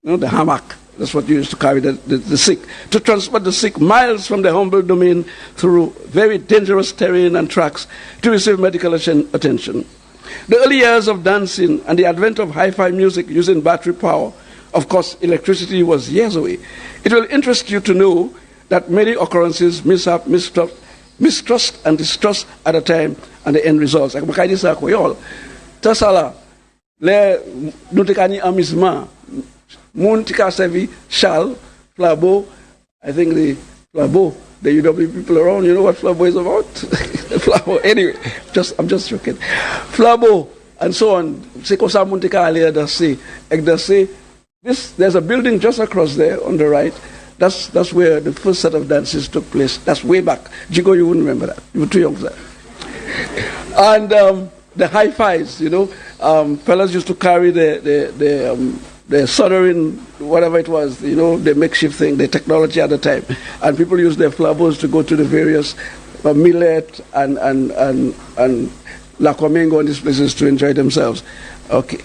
the hammock. That's what you used to carry the sick, to transport the sick miles from their humble domain through very dangerous terrain and tracks to receive medical attention. The early years of dancing and the advent of hi-fi music using battery power, of course, electricity was years away. It will interest you to know that many occurrences, mishap, mistrust and distrust at a time, and the end results. Tasala, le nutekani amusement. Muntika Sevi, Shal, Flabo, I think the Flabo, the UW people around, you know what Flabo is about? Flabo, anyway, I'm just joking. Flabo, and so on. Sekosa Muntika Alia Dasi, Egdasi. There's a building just across there on the right. That's where the first set of dances took place. That's way back. Jigo, you wouldn't remember that. You were too young for that. And the hi-fis, you know, fellas used to carry the soldering, whatever it was, you know, the makeshift thing, the technology at the time. And people used their flavors to go to the various Millet and La Comengo and these places to enjoy themselves. Okay.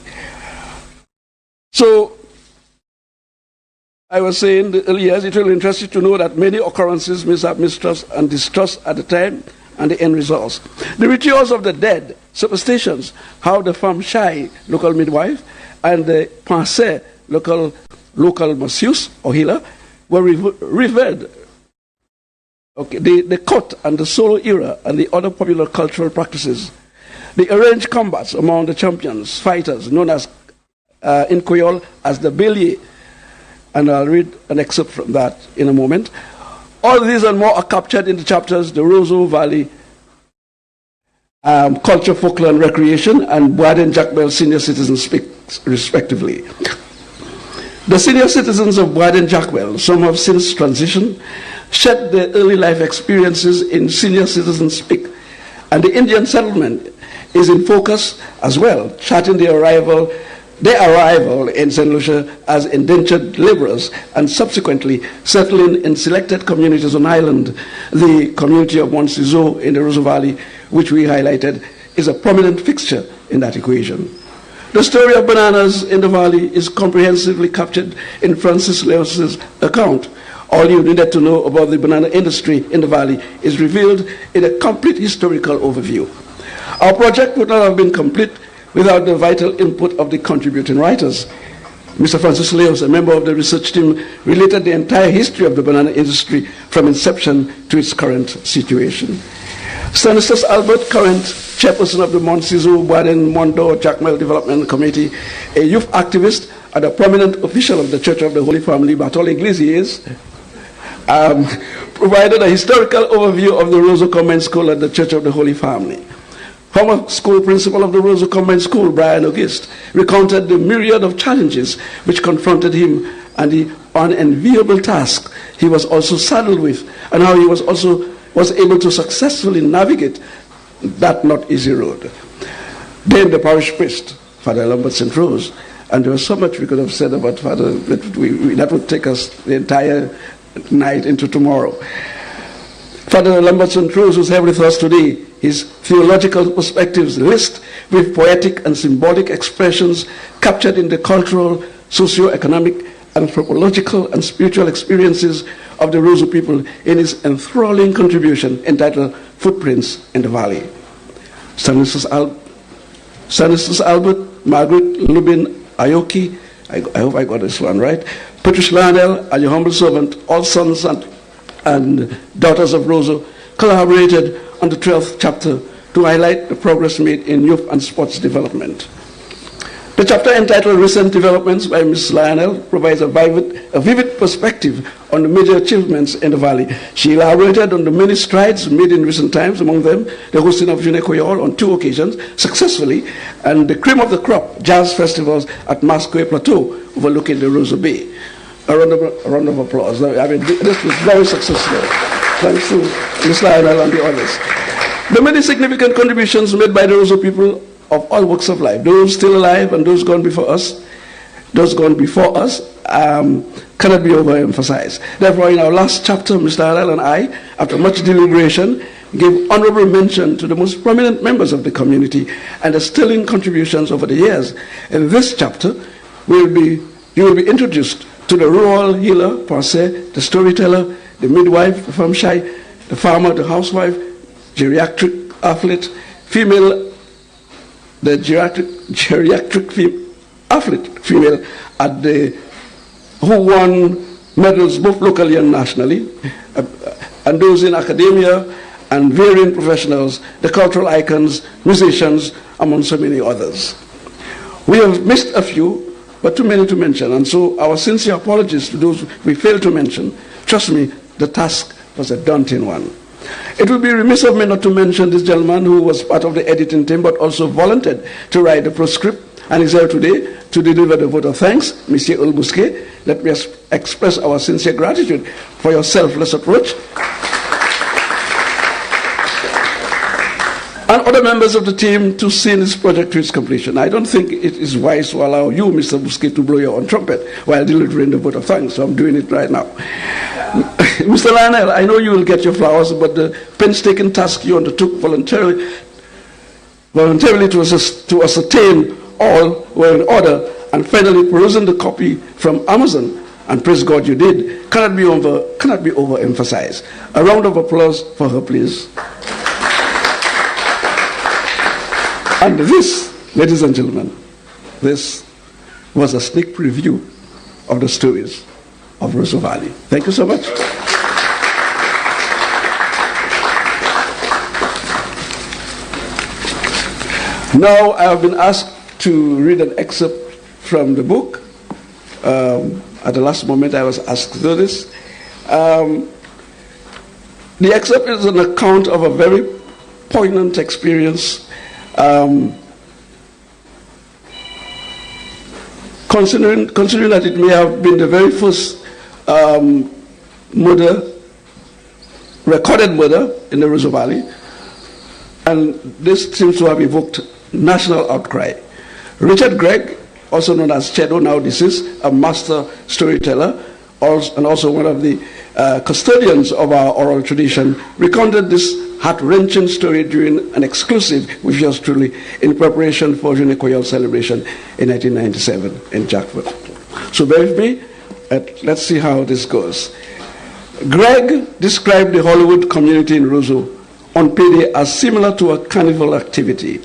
So, I was saying the early years, it will interest you to know that many occurrences, mishap, mistrust, and distrust at the time, and the end results. The rituals of the dead, superstitions, how the femme shai, local midwife, and the pensée, local masseuse or healer, were revered. Okay, the court and the solo era and the other popular cultural practices. The arranged combats among the champions, fighters, known as in Creole as the bélier, and I'll read an excerpt from that in a moment. All these and more are captured in the chapters The Roseau Valley, Culture, Folklore and Recreation, and Boaden-Jacmel Senior Citizens Speak, respectively. The senior citizens of Boaden-Jacmel, some have since transitioned, shared their early life experiences in Senior Citizens Speak, and the Indian settlement is in focus as well, charting their arrival in St. Lucia as indentured laborers and subsequently settling in selected communities on island. The community of Roseau in the Roseau Valley, which we highlighted, is a prominent fixture in that equation. The story of bananas in the valley is comprehensively captured in Francis Leos's account. All you needed to know about the banana industry in the valley is revealed in a complete historical overview. Our project would not have been complete without the vital input of the contributing writers. Mr. Francis Leos, a member of the research team, related the entire history of the banana industry from inception to its current situation. Stanislas Albert, current chairperson of the Montciso Boaden Mondo Jacmel Development Committee, a youth activist and a prominent official of the Church of the Holy Family, Bartol Iglesias, provided a historical overview of the Roseau Combined School at the Church of the Holy Family. Former school principal of the Roseau Combined School, Brian Auguste, recounted the myriad of challenges which confronted him and the unenviable task he was also saddled with, and how he was able to successfully navigate that not easy road. Then the parish priest, Father Lambert St. Rose, and there was so much we could have said about Father, that would take us the entire night into tomorrow. Father Lambert St. Rose, who's here with us today, his theological perspectives list with poetic and symbolic expressions captured in the cultural, socio-economic, anthropological, and spiritual experiences of the Roseau people in his enthralling contribution entitled Footprints in the Valley. Stanislas Albert, Margaret Lubin Aoki, I hope I got this one right, Patricia Lionel, and your humble servant, all sons and daughters of Roseau, collaborated on the 12th chapter to highlight the progress made in youth and sports development. The chapter entitled Recent Developments by Ms. Lionel provides a vivid perspective on the major achievements in the valley. She elaborated on the many strides made in recent times, among them the hosting of Journée Creole on 2 occasions successfully, and the cream of the crop, jazz festivals at Masqué Plateau overlooking the Roseau Bay. A round of applause. I mean, this was very successful, thanks to Ms. Lionel and the others. The many significant contributions made by the Roseau people of all walks of life, those still alive and those gone before us, cannot be overemphasized. Therefore, in our last chapter, Mr. Lionel and I, after much deliberation, gave honorable mention to the most prominent members of the community and the sterling contributions over the years. In this chapter, you will be introduced to the rural healer, per se, the storyteller, the midwife, the farmshai, the farmer, the housewife, geriatric athlete, female, the geriatric athlete, female, who won medals both locally and nationally, and those in academia and varying professionals, the cultural icons, musicians, among so many others. We have missed a few, but too many to mention, and so our sincere apologies to those we failed to mention. Trust me, the task was a daunting one. It would be remiss of me not to mention this gentleman who was part of the editing team, but also volunteered to write the proscript, and is here today to deliver the vote of thanks, Monsieur Ulbusque. Let me express our sincere gratitude for your selfless approach. And other members of the team to see this project to its completion. I don't think it is wise to allow you, Mr. Busquet, to blow your own trumpet while delivering the vote of thanks, so I'm doing it right now. Mr. Lionel, I know you will get your flowers, but the painstaking task you undertook voluntarily to ascertain all were in order, and finally perusing the copy from Amazon, and praise God you did, cannot be overemphasized. A round of applause for her, please. And this, ladies and gentlemen, this was a sneak preview of the stories of Roseau Valley. Thank you so much. Now I have been asked to read an excerpt from the book. At the last moment I was asked to do this. The excerpt is an account of a very poignant experience considering that it may have been the very first recorded murder in the Roseau Valley, and this seems to have evoked national outcry. Richard Gregg, also known as Chedo, now deceased, a master storyteller, and also one of the custodians of our oral tradition, recounted this heart-wrenching story during an exclusive with yours truly in preparation for Journée Koyol celebration in 1997 in Jackford. So bear with me, let's see how this goes. Gregg described the Hollywood community in Roseau on payday as similar to a carnival activity.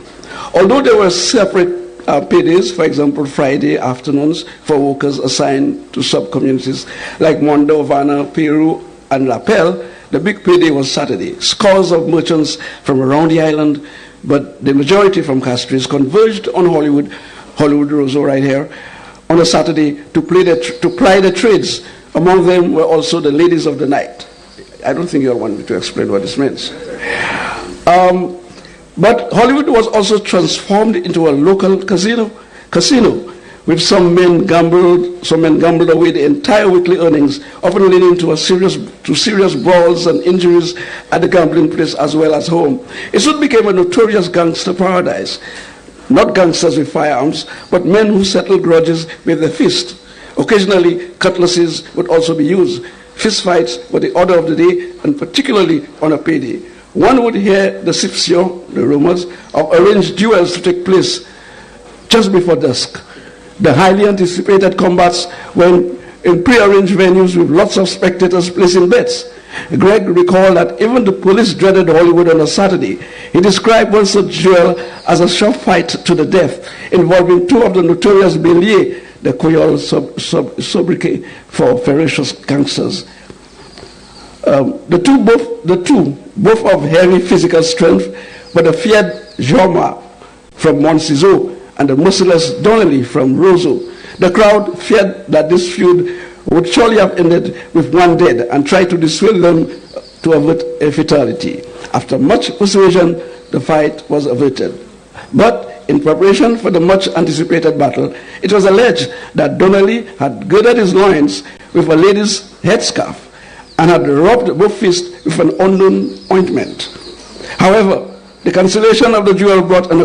Although there were separate paydays, for example, Friday afternoons for workers assigned to sub-communities like Mondo, Vanna, Peru, and La Pelle, the big payday was Saturday. Scores of merchants from around the island, but the majority from Castries, converged on Hollywood Roseau right here, on a Saturday to ply their trades. Among them were also the ladies of the night. I don't think you'll want me to explain what this means. But Hollywood was also transformed into a local casino, with some men gambled away the entire weekly earnings, often leading to serious brawls and injuries at the gambling place as well as home. It soon became a notorious gangster paradise. Not gangsters with firearms, but men who settled grudges with their fist. Occasionally, cutlasses would also be used. Fist fights were the order of the day, and particularly on a payday. One would hear the soupçons, the rumors, of arranged duels to take place just before dusk. The highly anticipated combats were in pre-arranged venues with lots of spectators placing bets. Gregg recalled that even the police dreaded Hollywood on a Saturday. He described one such duel as a short fight to the death involving two of the notorious béliers, the Koyol sobriquet for ferocious gangsters. The two, both of heavy physical strength, but the feared Jorma from Montciseau and the merciless Donnelly from Roseau. The crowd feared that this feud would surely have ended with one dead and tried to dissuade them to avert a fatality. After much persuasion, the fight was averted. But in preparation for the much anticipated battle, it was alleged that Donnelly had girded his loins with a lady's headscarf and had rubbed both fists with an unknown ointment. However, the cancellation of the duel brought an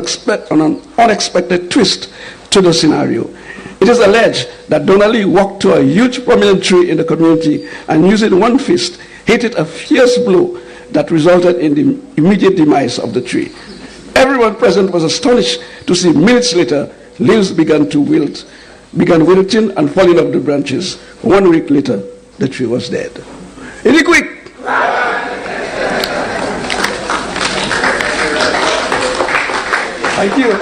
unexpected twist to the scenario. It is alleged that Donnelly walked to a huge prominent tree in the community and using one fist hit it a fierce blow that resulted in the immediate demise of the tree. Everyone present was astonished to see minutes later leaves began wilting and falling off the branches. 1 week later, the tree was dead. Is it quick? Thank you.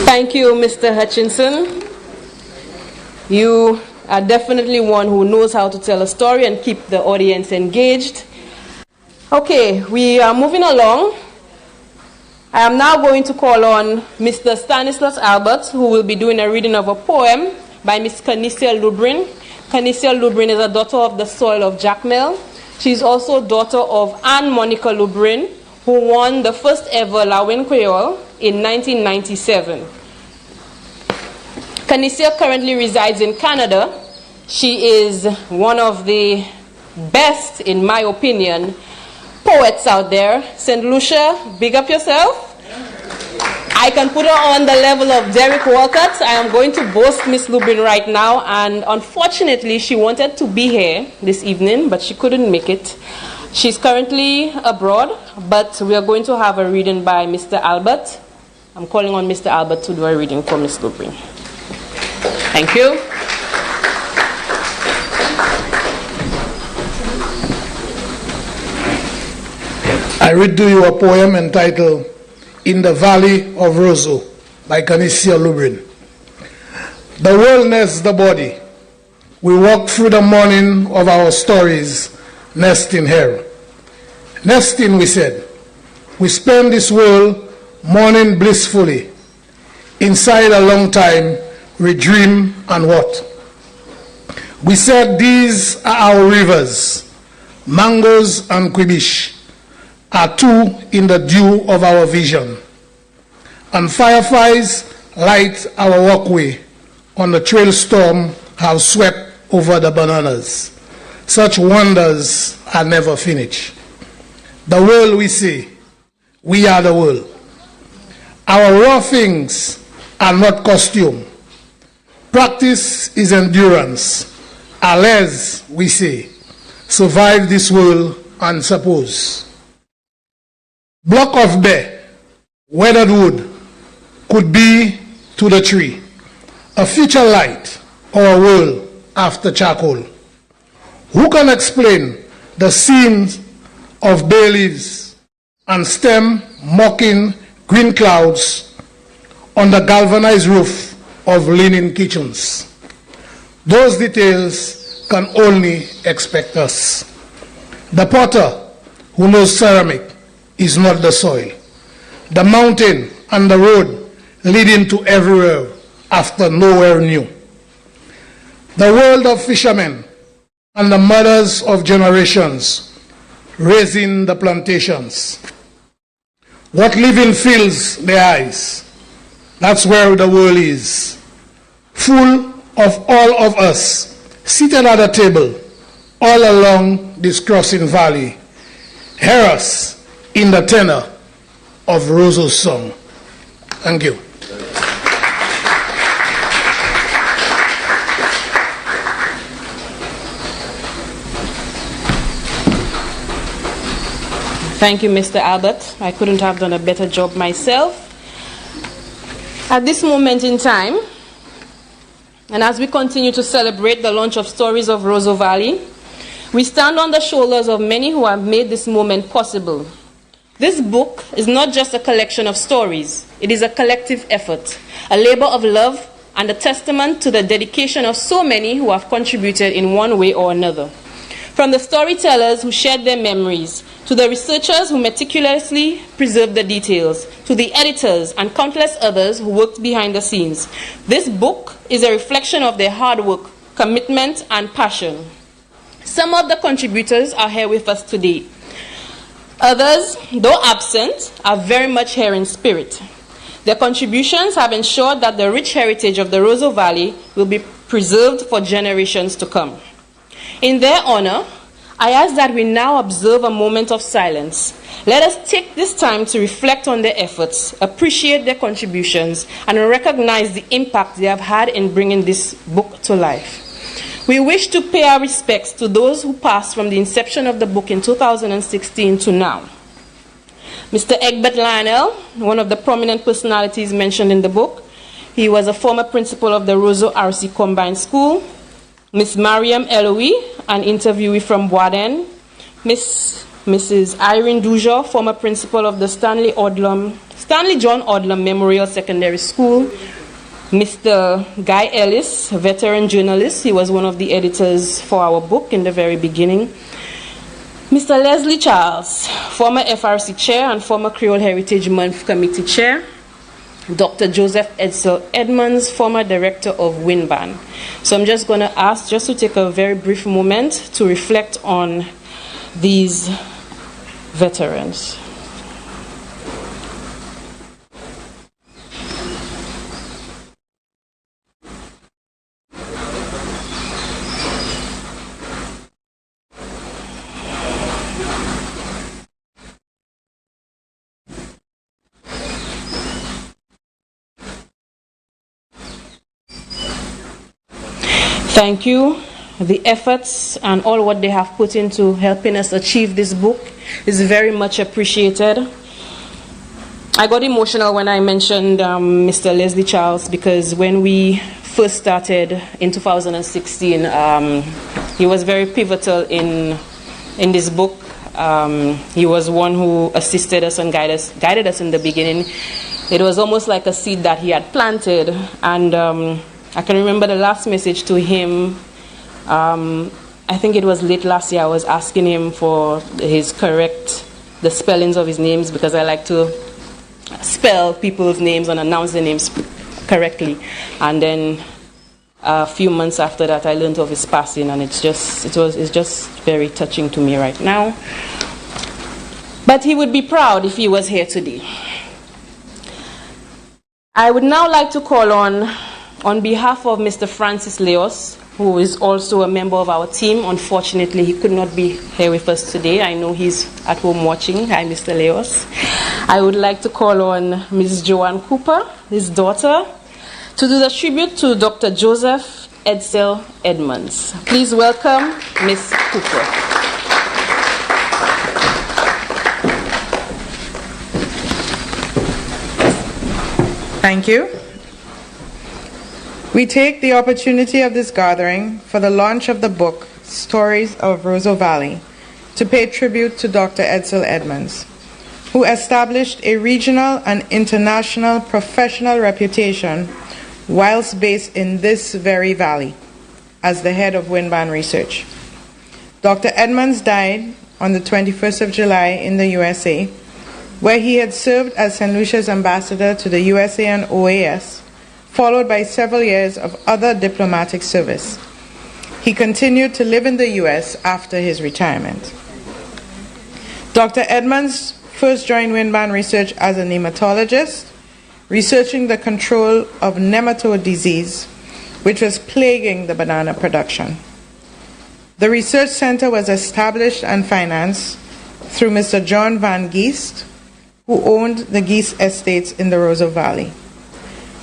Thank you, Mr. Hutchinson. You are definitely one who knows how to tell a story and keep the audience engaged. Okay, we are moving along. I am now going to call on Mr. Stanislaus Albert, who will be doing a reading of a poem by Miss Canisia Lubrin. Canisia Lubrin is a daughter of the soil of Jacmel. She is also daughter of Anne Monica Lubrin, who won the first ever Lawin Creole in 1997. Canisia currently resides in Canada. She is one of the best, in my opinion, poets out there. St. Lucia, big up yourself. I can put her on the level of Derek Walcott. I am going to boast Miss Lubrin right now, and unfortunately she wanted to be here this evening, but she couldn't make it. She's currently abroad, but we are going to have a reading by Mr. Albert. I'm calling on Mr. Albert to do a reading for Miss Lubrin. Thank you. I read to you a poem entitled In the Valley of Roseau by Canisia Lubrin. The world nests the body. We walk through the morning of our stories, nesting here. Nesting, we said. We spend this world mourning blissfully. Inside a long time, we dream and what? We said these are our rivers, mangoes and quibish are two in the dew of our vision. And fireflies light our walkway on the trail storm have swept over the bananas. Such wonders are never finished. The world we see, we are the world. Our raw things are not costume. Practice is endurance. Unless, we say, survive this world and suppose. Block of bare, weathered wood could be to the tree a future light or a world after charcoal. Who can explain the scenes of bay leaves and stem mocking green clouds on the galvanized roof of linen kitchens? Those details can only expect us. The potter who knows ceramic is not the soil. The mountain and the road leading to everywhere after nowhere new. The world of fishermen and the mothers of generations raising the plantations. What living fills their eyes? That's where the world is. Full of all of us seated at a table all along this crossing valley. Hear us in the tenor of Roseau's song. Thank you. Thank you, Mr. Albert. I couldn't have done a better job myself. At this moment in time, and as we continue to celebrate the launch of Stories of Roseau Valley, we stand on the shoulders of many who have made this moment possible. This book is not just a collection of stories. It is a collective effort, a labor of love, and a testament to the dedication of so many who have contributed in one way or another. From the storytellers who shared their memories, to the researchers who meticulously preserved the details, to the editors and countless others who worked behind the scenes. This book is a reflection of their hard work, commitment, and passion. Some of the contributors are here with us today. Others, though absent, are very much here in spirit. Their contributions have ensured that the rich heritage of the Roseau Valley will be preserved for generations to come. In their honor, I ask that we now observe a moment of silence. Let us take this time to reflect on their efforts, appreciate their contributions, and recognize the impact they have had in bringing this book to life. We wish to pay our respects to those who passed from the inception of the book in 2016 to now. Mr. Egbert Lionel, one of the prominent personalities mentioned in the book, he was a former principal of the Roseau RC Combined School. Miss Mariam Eloui, an interviewee from Boaden. Mrs. Irene Dujo, former principal of the Stanley John Odlum Memorial Secondary School. Mr. Guy Ellis, a veteran journalist. He was one of the editors for our book in the very beginning. Mr. Leslie Charles, former FRC chair and former Creole Heritage Month Committee chair. Dr. Joseph Edsel Edmunds, former director of WINBAN. So I'm just going to ask just to take a very brief moment to reflect on these veterans. Thank you. The efforts and all what they have put into helping us achieve this book is very much appreciated. I got emotional when I mentioned Mr. Leslie Charles, because when we first started in 2016, he was very pivotal in this book. He was one who assisted us and guided us in the beginning. It was almost like a seed that he had planted, and I can remember the last message to him. I think it was late last year. I was asking him for the spellings of his names, because I like to spell people's names and announce the names correctly. And then a few months after that, I learned of his passing, and it's just very touching to me right now. But he would be proud if he was here today. I would now like to call on behalf of Mr. Francis Leos, who is also a member of our team. Unfortunately, he could not be here with us today. I know he's at home watching. Hi, Mr. Leos. I would like to call on Mrs. Joan Cooper, his daughter, to do the tribute to Dr. Joseph Edsel Edmunds. Please welcome Ms. Cooper. Thank you. We take the opportunity of this gathering for the launch of the book, Stories of Roseau Valley, to pay tribute to Dr. Edsel Edmunds, who established a regional and international professional reputation whilst based in this very valley as the head of WINBAN Research. Dr. Edmunds died on the 21st of July in the USA, where he had served as St. Lucia's ambassador to the USA and OAS, followed by several years of other diplomatic service. He continued to live in the U.S. after his retirement. Dr. Edmunds first joined WINBAN Research as a nematologist, researching the control of nematode disease, which was plaguing the banana production. The research center was established and financed through Mr. John Van Geest, who owned the Geest Estates in the Roseau Valley.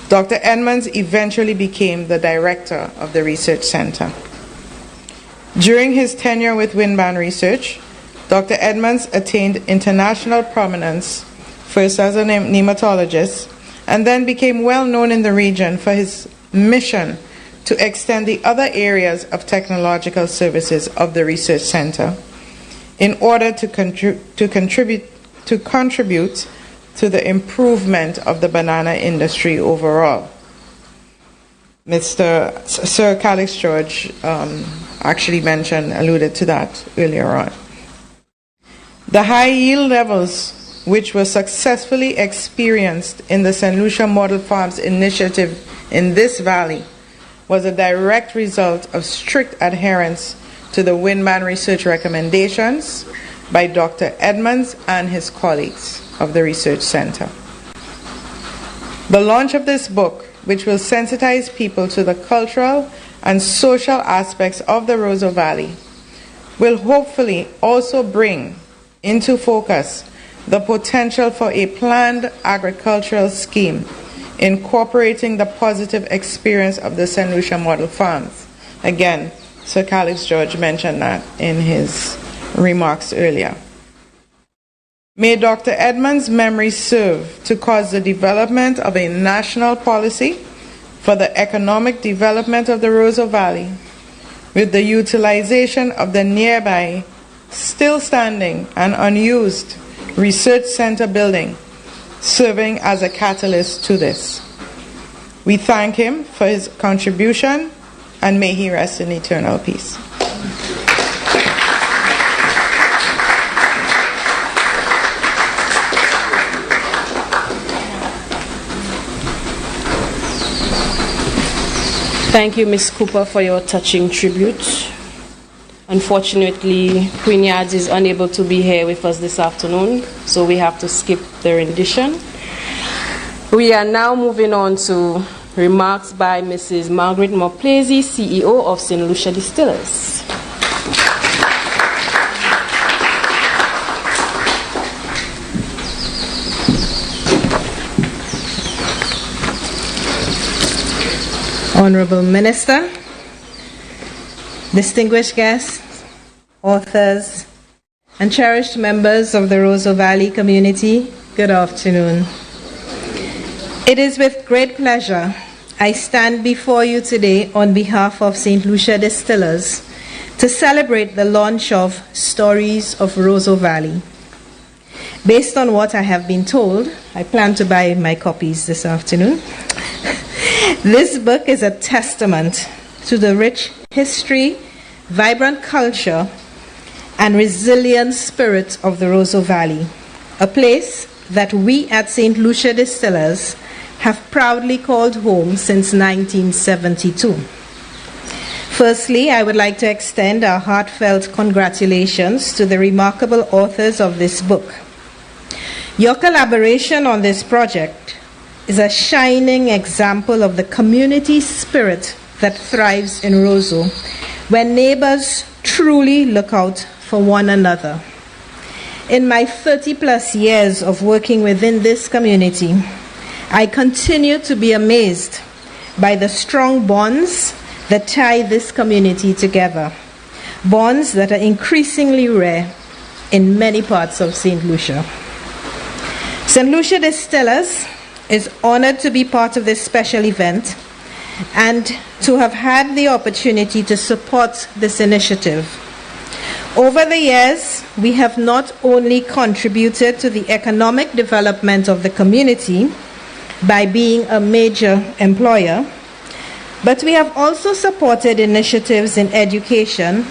Dr. Edmunds eventually became the director of the research center. During his tenure with WINBAN Research, Dr. Edmunds attained international prominence, first as a nematologist, and then became well known in the region for his mission to extend the other areas of technological services of the research center in order to contribute to the improvement of the banana industry overall. Sir Calix George actually alluded to that earlier on. The high yield levels which were successfully experienced in the St. Lucia Model Farms initiative in this valley was a direct result of strict adherence to the WINBAN Research recommendations by Dr. Edmunds and his colleagues of the Research Center. The launch of this book, which will sensitize people to the cultural and social aspects of the Roseau Valley, will hopefully also bring into focus the potential for a planned agricultural scheme incorporating the positive experience of the St. Lucia model farms. Again, Sir Calix George mentioned that in his remarks earlier. May Dr. Edmunds' memory serve to cause the development of a national policy for the economic development of the Roseau Valley, with the utilization of the nearby, still standing and unused Research Center building serving as a catalyst to this. We thank him for his contribution, and may he rest in eternal peace. Thank you, Ms. Cooper, for your touching tribute. Unfortunately, Queen Yards is unable to be here with us this afternoon, so we have to skip the rendition. We are now moving on to remarks by Mrs. Margaret Moplezi, CEO of St. Lucia Distillers. Honorable Minister, distinguished guests, authors, and cherished members of the Roseau Valley community, good afternoon. It is with great pleasure I stand before you today on behalf of St. Lucia Distillers to celebrate the launch of Stories of Roseau Valley. Based on what I have been told, I plan to buy my copies this afternoon. This book is a testament to the rich history, vibrant culture, and resilient spirit of the Roseau Valley, a place that we at St. Lucia Distillers have proudly called home since 1972. Firstly, I would like to extend our heartfelt congratulations to the remarkable authors of this book. Your collaboration on this project is a shining example of the community spirit that thrives in Roseau, where neighbors truly look out for one another. In my 30-plus years of working within this community, I continue to be amazed by the strong bonds that tie this community together, bonds that are increasingly rare in many parts of St. Lucia. St. Lucia Distillers is honored to be part of this special event and to have had the opportunity to support this initiative. Over the years, we have not only contributed to the economic development of the community by being a major employer, but we have also supported initiatives in education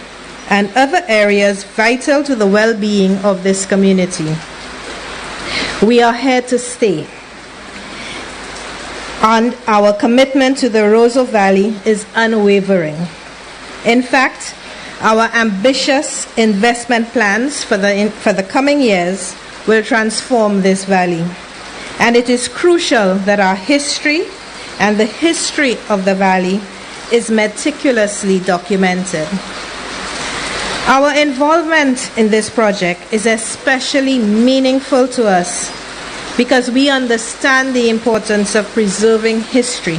and other areas vital to the well-being of this community. We are here to stay, and our commitment to the Roseau Valley is unwavering. In fact, our ambitious investment plans for the coming years will transform this valley, and it is crucial that our history and the history of the valley is meticulously documented. Our involvement in this project is especially meaningful to us because we understand the importance of preserving history.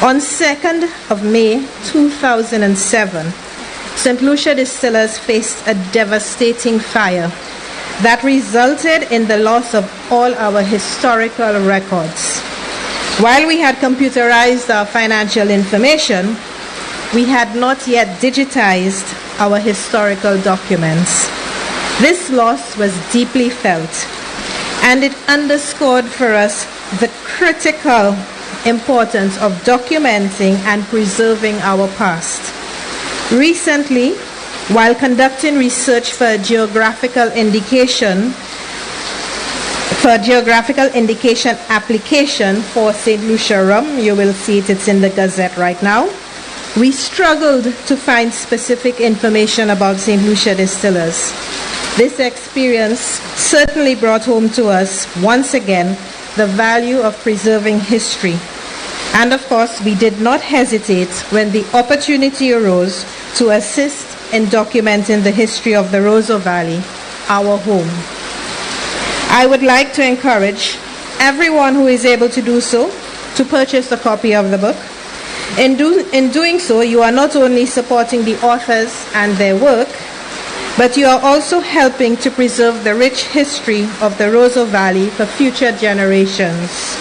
On 2nd of May 2007, St. Lucia Distillers faced a devastating fire that resulted in the loss of all our historical records. While we had computerized our financial information, we had not yet digitized our historical documents. This loss was deeply felt, and it underscored for us the critical importance of documenting and preserving our past. Recently, while conducting research for a geographical indication application for St. Lucia rum, you will see it's in the Gazette right now, we struggled to find specific information about St. Lucia Distillers. This experience certainly brought home to us, once again, the value of preserving history. And of course, we did not hesitate when the opportunity arose to assist in documenting the history of the Roseau Valley, our home. I would like to encourage everyone who is able to do so to purchase a copy of the book. In doing so, you are not only supporting the authors and their work, but you are also helping to preserve the rich history of the Roseau Valley for future generations.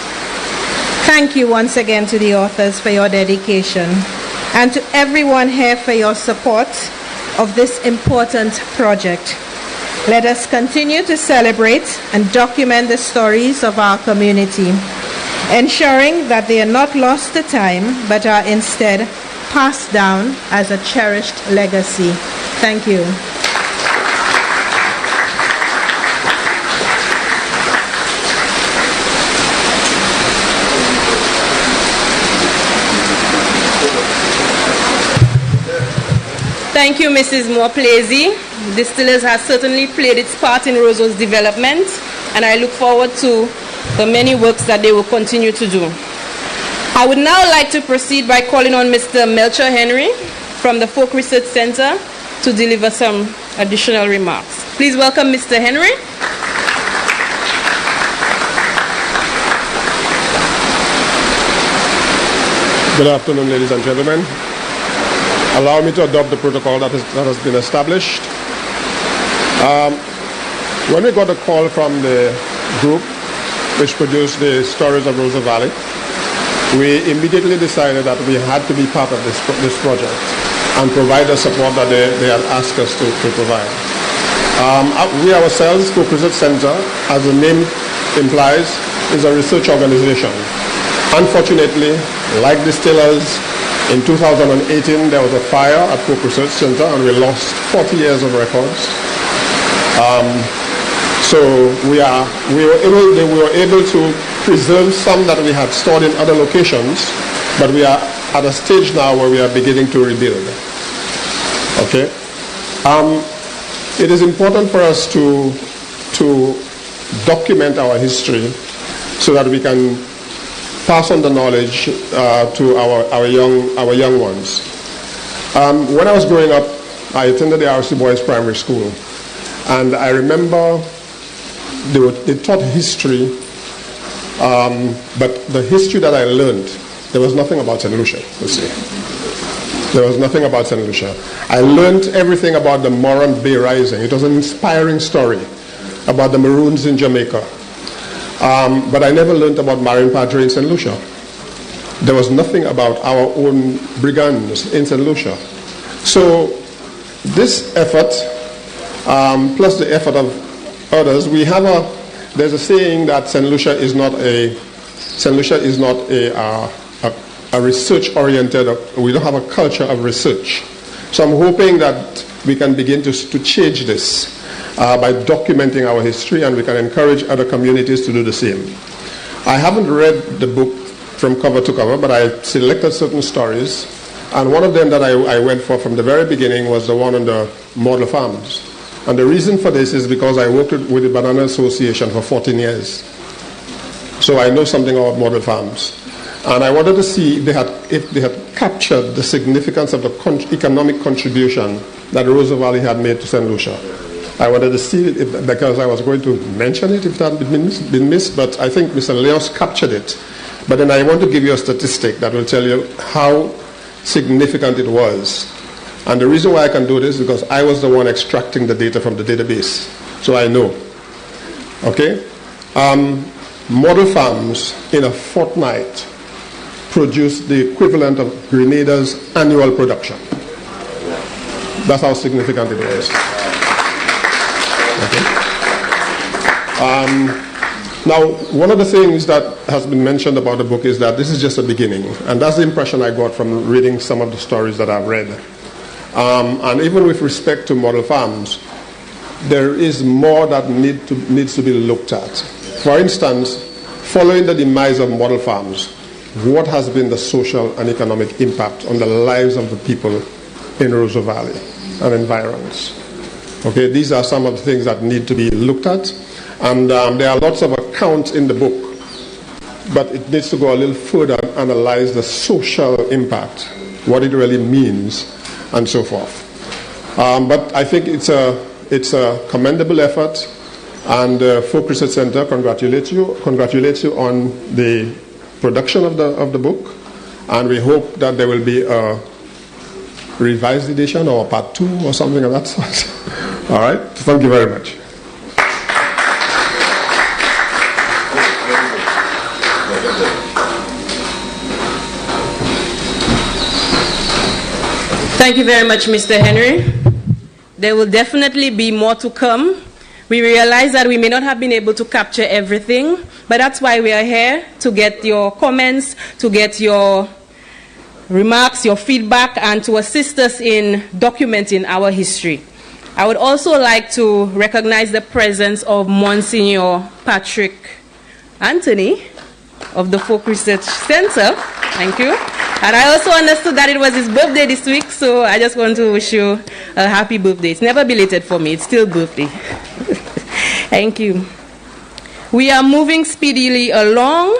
Thank you once again to the authors for your dedication, and to everyone here for your support of this important project. Let us continue to celebrate and document the stories of our community, ensuring that they are not lost to time, but are instead passed down as a cherished legacy. Thank you. Thank you, Mrs. Moore-Plazy. Distillers has certainly played its part in Roseau's development, and I look forward to the many works that they will continue to do. I would now like to proceed by calling on Mr. Melcher Henry from the Folk Research Center to deliver some additional remarks. Please welcome Mr. Henry. Good afternoon, ladies and gentlemen. Allow me to adopt the protocol that has been established. When we got a call from the group which produced the stories of Roseau Valley, we immediately decided that we had to be part of this project and provide the support that they had asked us to provide. We ourselves, Folk Research Center, as the name implies, is a research organization. Unfortunately, like Distillers, in 2018 there was a fire at Folk Research Center and we lost 40 years of records. So we were able to preserve some that we had stored in other locations, but we are at a stage now where we are beginning to rebuild. Okay. It is important for us to document our history so that we can pass on the knowledge to our young ones. When I was growing up, I attended the RC Boys Primary School, and I remember they taught history, but the history that I learned, there was nothing about St. Lucia, you see. There was nothing about St. Lucia. I learned everything about the Morant Bay Rising. It was an inspiring story about the Maroons in Jamaica. But I never learned about Marion Padre in St. Lucia. There was nothing about our own brigands in St. Lucia. So this effort, plus the effort of others, there's a saying that St. Lucia is not a research-oriented, we don't have a culture of research. So I'm hoping that we can begin to change this by documenting our history, and we can encourage other communities to do the same. I haven't read the book from cover to cover, but I selected certain stories, and one of them that I went for from the very beginning was the one on the model farms. And the reason for this is because I worked with the Banana Association for 14 years. So I know something about model farms. And I wanted to see if they had captured the significance of the economic contribution that Roseau Valley had made to St. Lucia. I wanted to see it because I was going to mention it if that had been missed, but I think Mr. Leos captured it. But then I want to give you a statistic that will tell you how significant it was. And the reason why I can do this is because I was the one extracting the data from the database. So I know. Okay? Model farms in a fortnight produced the equivalent of Grenada's annual production. That's how significant it was. Okay. Now, one of the things that has been mentioned about the book is that this is just a beginning, and that's the impression I got from reading some of the stories that I've read. And even with respect to model farms, there is more that needs to be looked at. For instance, following the demise of model farms, what has been the social and economic impact on the lives of the people in Roseau Valley and environs? Okay, these are some of the things that need to be looked at, and there are lots of accounts in the book, but it needs to go a little further and analyze the social impact, what it really means, and so forth. But I think it's a commendable effort, and Folk Research Center congratulates you on the production of the book, and we hope that there will be a revised edition or part 2 or something of that sort. All right, thank you very much. Thank you very much, Mr. Henry. There will definitely be more to come. We realize that we may not have been able to capture everything, but that's why we are here, to get your comments, to get your remarks, your feedback, and to assist us in documenting our history. I would also like to recognize the presence of Monsignor Patrick Anthony of the Folk Research Center. Thank you. And I also understood that it was his birthday this week, so I just want to wish you a happy birthday. It's never belated for me, it's still birthday. Thank you. We are moving speedily along.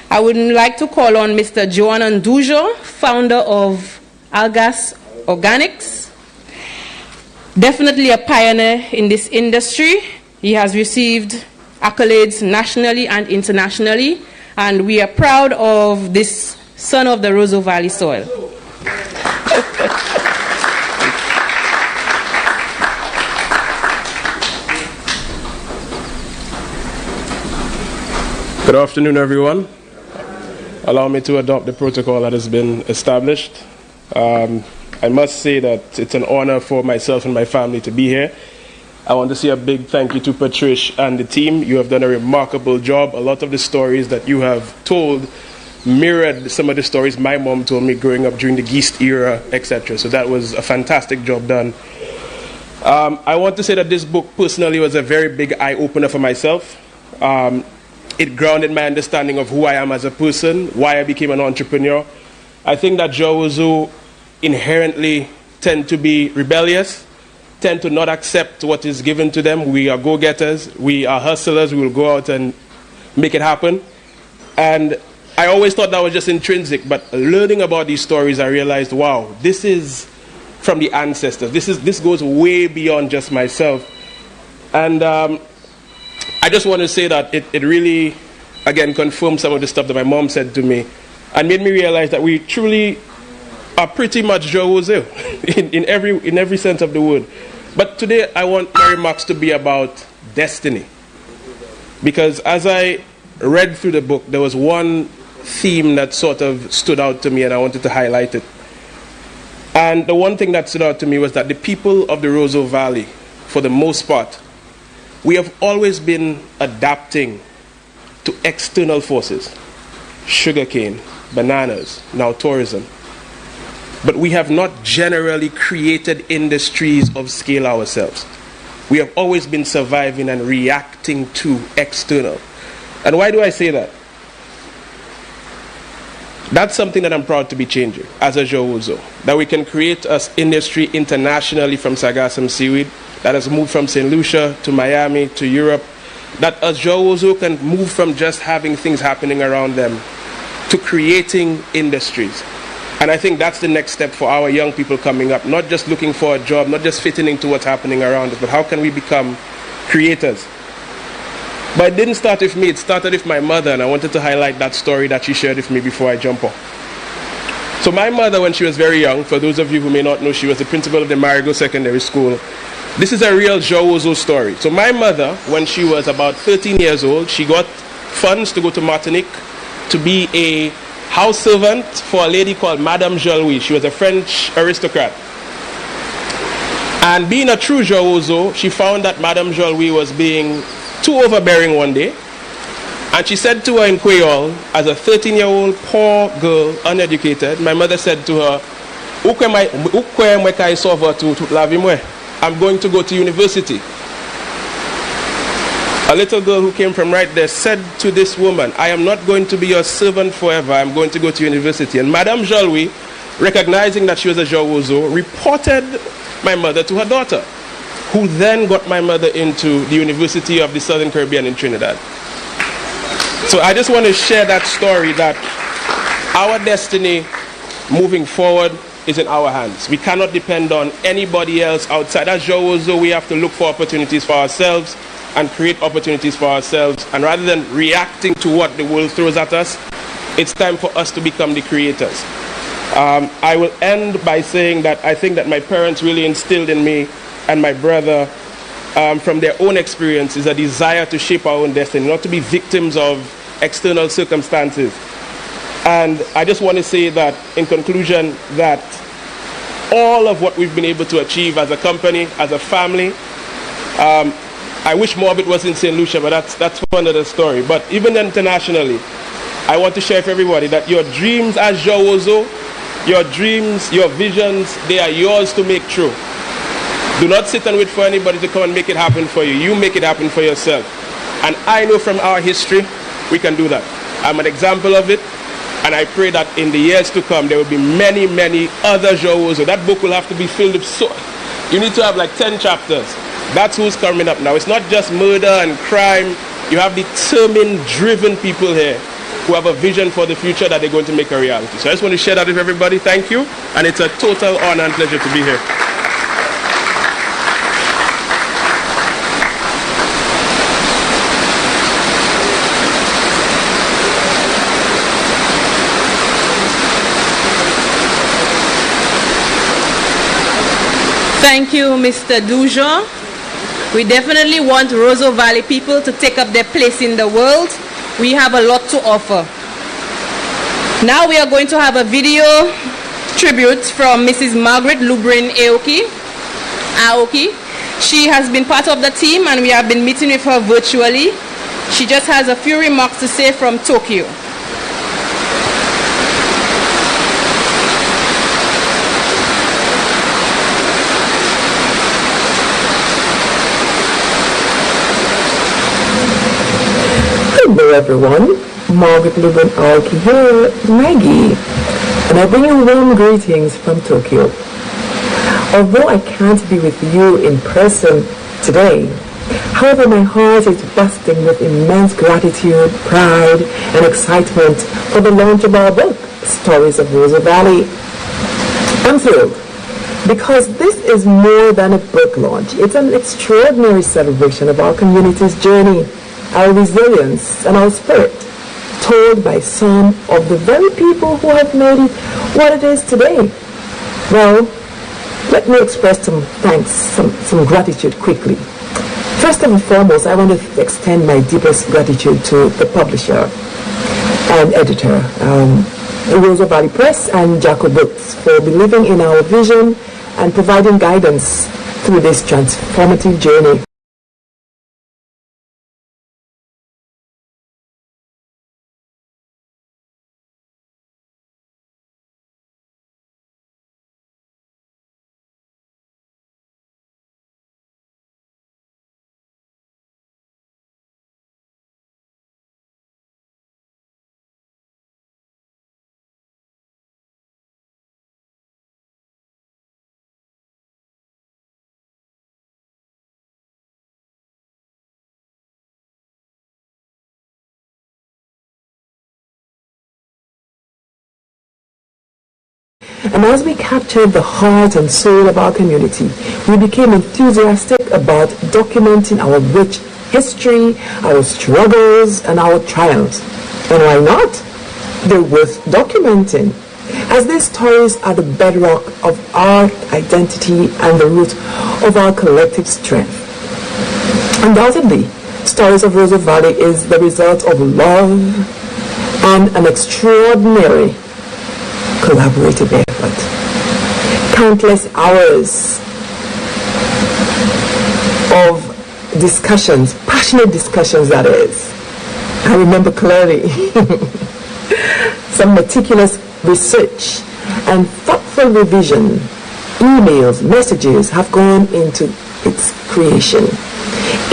I would like to call on Mr. Joan Anduo, founder of Algas Organics. Definitely a pioneer in this industry. He has received accolades nationally and internationally, and we are proud of this son of the Roseau Valley soil. Good afternoon, everyone. Allow me to adopt the protocol that has been established. I must say that it's an honor for myself and my family to be here. I want to say a big thank you to Patrice and the team. You have done a remarkable job. A lot of the stories that you have told mirrored some of the stories my mom told me growing up during the Geest era, etc. So that was a fantastic job done. I want to say that this book personally was a very big eye-opener for myself. It grounded my understanding of who I am as a person, why I became an entrepreneur. I think that Roseau inherently tend to be rebellious, tend to not accept what is given to them. We are go-getters, we are hustlers, we will go out and make it happen. And I always thought that was just intrinsic, but learning about these stories, I realized, wow, this is from the ancestors. This goes way beyond just myself. And I just want to say that it really, again, confirmed some of the stuff that my mom said to me and made me realize that we truly are pretty much Roseau in every sense of the word. But today I want my remarks to be about destiny. Because as I read through the book, there was one theme that sort of stood out to me and I wanted to highlight it. And the one thing that stood out to me was that the people of the Roseau Valley, for the most part, we have always been adapting to external forces. Sugarcane, bananas, now tourism. But we have not generally created industries of scale ourselves. We have always been surviving and reacting to external. And why do I say that? That's something that I'm proud to be changing as a Roseau. That we can create an industry internationally from sargassum seaweed that has moved from St. Lucia to Miami to Europe. That a Roseau can move from just having things happening around them to creating industries. And I think that's the next step for our young people coming up. Not just looking for a job, not just fitting into what's happening around us, but how can we become creators? But it didn't start with me, it started with my mother, and I wanted to highlight that story that she shared with me before I jump off. So my mother, when she was very young, for those of you who may not know, she was the principal of the Marigot Secondary School. This is a real Roseau story. So my mother, when she was about 13 years old, she got funds to go to Martinique to be a house servant for a lady called Madame Joan. She was a French aristocrat. And being a true Roseau, she found that Madame Joan was being too overbearing one day. And she said to her in Creole, as a 13-year-old poor girl, uneducated, my mother said to her, I'm going to go to university. A little girl who came from right there said to this woman, I am not going to be your servant forever, I'm going to go to university. And Madame Joan, recognizing that she was a Roseau, reported my mother to her daughter, who then got my mother into the University of the Southern Caribbean in Trinidad. So I just want to share that story, that our destiny moving forward is in our hands. We cannot depend on anybody else outside. As Roseau, we have to look for opportunities for ourselves and create opportunities for ourselves. And rather than reacting to what the world throws at us, it's time for us to become the creators. I will end by saying that I think that my parents really instilled in me and my brother, from their own experiences, a desire to shape our own destiny, not to be victims of external circumstances. And I just want to say that, in conclusion, that all of what we've been able to achieve as a company, as a family, I wish more of it was in St. Lucia, but that's for another story. But even internationally, I want to share with everybody that your dreams as Roseau, your dreams, your visions, they are yours to make true. Do not sit and wait for anybody to come and make it happen for you. You make it happen for yourself. And I know from our history, we can do that. I'm an example of it. And I pray that in the years to come, there will be many, many other Roseau. That book will have to be filled with you need to have like 10 chapters. That's who's coming up now. It's not just murder and crime. You have determined, driven people here who have a vision for the future that they're going to make a reality. So I just want to share that with everybody. Thank you. And it's a total honor and pleasure to be here. Thank you, Mr. Dujon. We definitely want Roseau Valley people to take up their place in the world. We have a lot to offer. Now we are going to have a video tribute from Mrs. Margaret Lubrin Aoki. She has been part of the team and we have been meeting with her virtually. She just has a few remarks to say from Tokyo. Hello everyone, Margaret Lubrin Aoki here, Maggie, and I bring you warm greetings from Tokyo. Although I can't be with you in person today, however my heart is bursting with immense gratitude, pride, and excitement for the launch of our book, Stories of Roseau Valley. I'm thrilled because this is more than a book launch. It's an extraordinary celebration of our community's journey, our resilience, and our spirit, told by some of the very people who have made it what it is today. Well, let me express some thanks, some gratitude quickly. First and foremost, I want to extend my deepest gratitude to the publisher and editor, Roseau Valley Press and Jacko Books, for believing in our vision and providing guidance through this transformative journey. And as we captured the heart and soul of our community, we became enthusiastic about documenting our rich history, our struggles, and our triumphs. And why not? They're worth documenting, as these stories are the bedrock of our identity and the root of our collective strength. Undoubtedly, Stories of Roseau Valley is the result of love and an extraordinary collaborative effort. Countless hours of discussions, passionate discussions that is. I remember clearly. Some meticulous research and thoughtful revision, emails, messages have gone into its creation.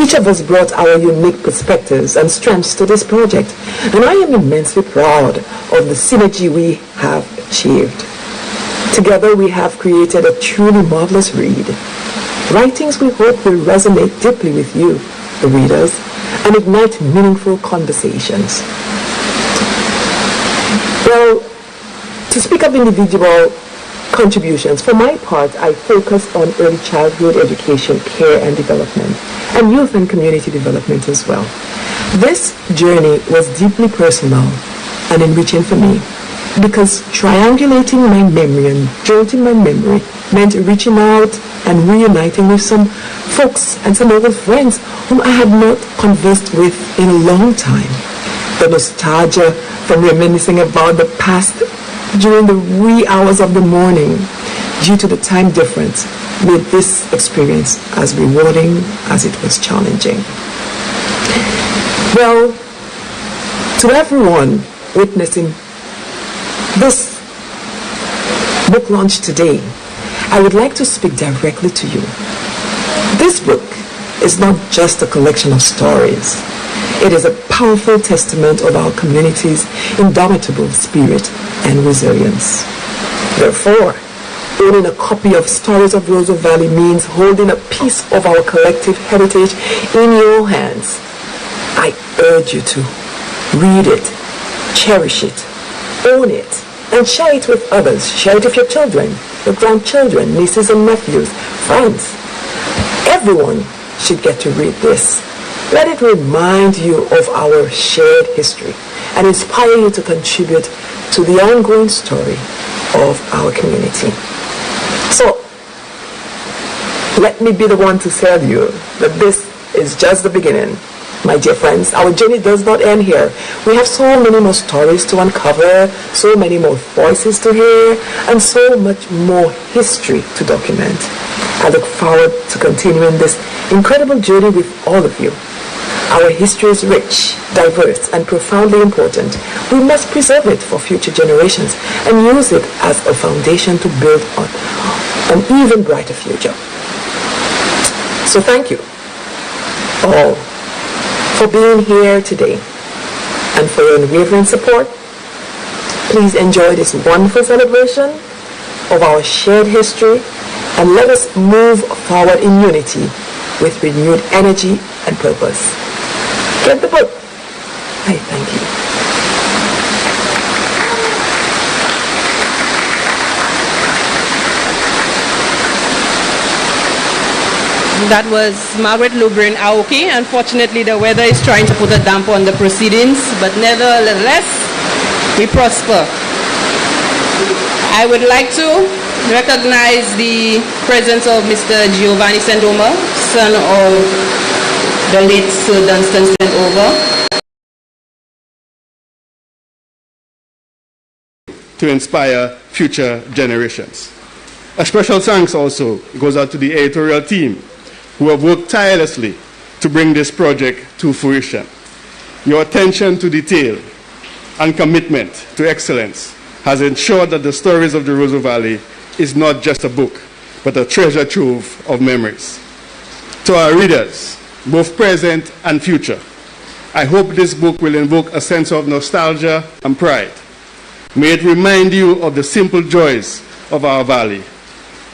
Each of us brought our unique perspectives and strengths to this project, and I am immensely proud of the synergy we have achieved. Together we have created a truly marvelous read. Writings we hope will resonate deeply with you, the readers, and ignite meaningful conversations. Well, to speak of individual contributions. For my part, I focused on early childhood education, care and development, and youth and community development as well. This journey was deeply personal and enriching for me because triangulating my memory and jolting my memory meant reaching out and reuniting with some folks and some old friends whom I had not conversed with in a long time. The nostalgia from reminiscing about the past during the wee hours of the morning due to the time difference made this experience as rewarding as it was challenging. Well, to everyone witnessing this book launch today, I would like to speak directly to you. This book is not just a collection of stories. It is a powerful testament of our community's indomitable spirit and resilience. Therefore, owning a copy of Stories of Roseau Valley means holding a piece of our collective heritage in your hands. I urge you to read it, cherish it, own it, and share it with others. Share it with your children, your grandchildren, nieces and nephews, friends. Everyone should get to read this. Let it remind you of our shared history and inspire you to contribute to the ongoing story of our community. So, let me be the one to tell you that this is just the beginning. My dear friends, our journey does not end here. We have so many more stories to uncover, so many more voices to hear, and so much more history to document. I look forward to continuing this incredible journey with all of you. Our history is rich, diverse, and profoundly important. We must preserve it for future generations and use it as a foundation to build on an even brighter future. So thank you all for being here today and for your unwavering support. Please enjoy this wonderful celebration of our shared history and let us move forward in unity with renewed energy and purpose. Get the book. Hey, thank you. That was Margaret Lubrin Aoki. Unfortunately, the weather is trying to put a damper on the proceedings, but nevertheless, we prosper. I would like to recognize the presence of Mr. Giovanni Sendoma, son of the late Sir Dunstan Sendover. To inspire future generations. A special thanks also goes out to the editorial team who have worked tirelessly to bring this project to fruition. Your attention to detail and commitment to excellence has ensured that the Stories of the Roseau Valley is not just a book, but a treasure trove of memories. To our readers, both present and future, I hope this book will invoke a sense of nostalgia and pride. May it remind you of the simple joys of our valley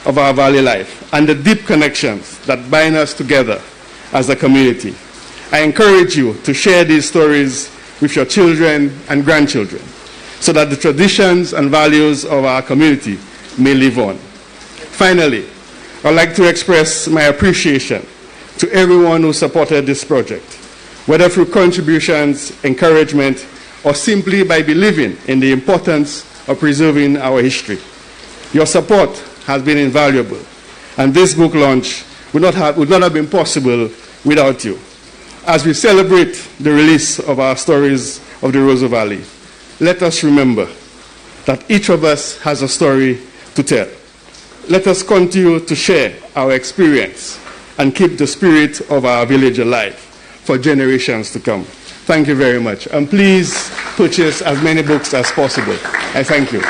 life, and the deep connections that bind us together as a community. I encourage you to share these stories with your children and grandchildren so that the traditions and values of our community may live on. Finally, I'd like to express my appreciation to everyone who supported this project, whether through contributions, encouragement, or simply by believing in the importance of preserving our history. Your support has been invaluable, and this book launch would not have been possible without you. As we celebrate the release of our Stories of the Roseau Valley, let us remember that each of us has a story to tell. Let us continue to share our experience and keep the spirit of our village alive for generations to come. Thank you very much, and please purchase as many books as possible. I thank you.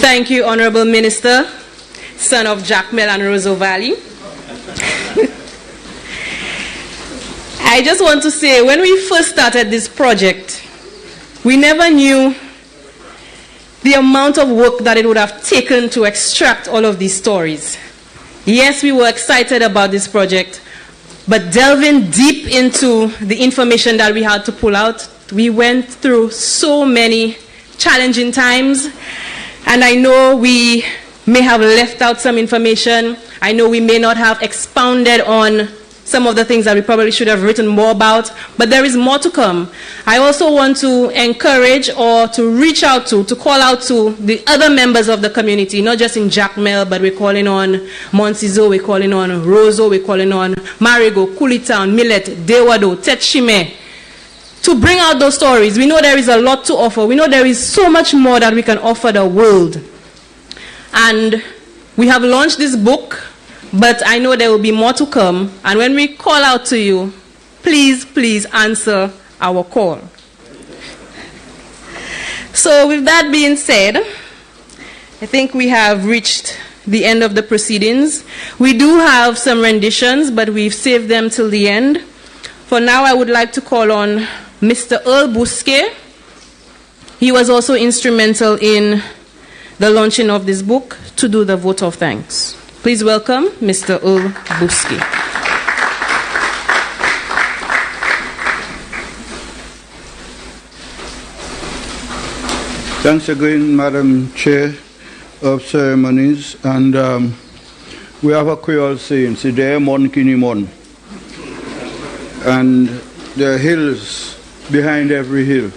Thank you, Honorable Minister, son of Jack Mill and Roseau Valley. I just want to say, when we first started this project, we never knew the amount of work that it would have taken to extract all of these stories. Yes, we were excited about this project, but delving deep into the information that we had to pull out We went through so many challenging times, and I know we may have left out some information. I know we may not have expounded on some of the things that we probably should have written more about, but there is more to come. I also want to encourage or to reach out to call out to the other members of the community, not just in Jacmel, but we're calling on Monsizo, we're calling on Roseau, we're calling on Marigo, Kulitown, Millet, Dewado, Tetshime, to bring out those stories. We know there is a lot to offer. We know there is so much more that we can offer the world. And we have launched this book, but I know there will be more to come. And when we call out to you, please, please answer our call. So with that being said, I think we have reached the end of the proceedings. We do have some renditions, but we've saved them till the end. For now, I would like to call on Mr. Earl Buske. He was also instrumental in the launching of this book, to do the vote of thanks. Please welcome Mr. Earl Buske. Thanks again, Madam Chair of Ceremonies. And we have a Creole saying, "Sidere mon kini mon." And there are hills behind every hill.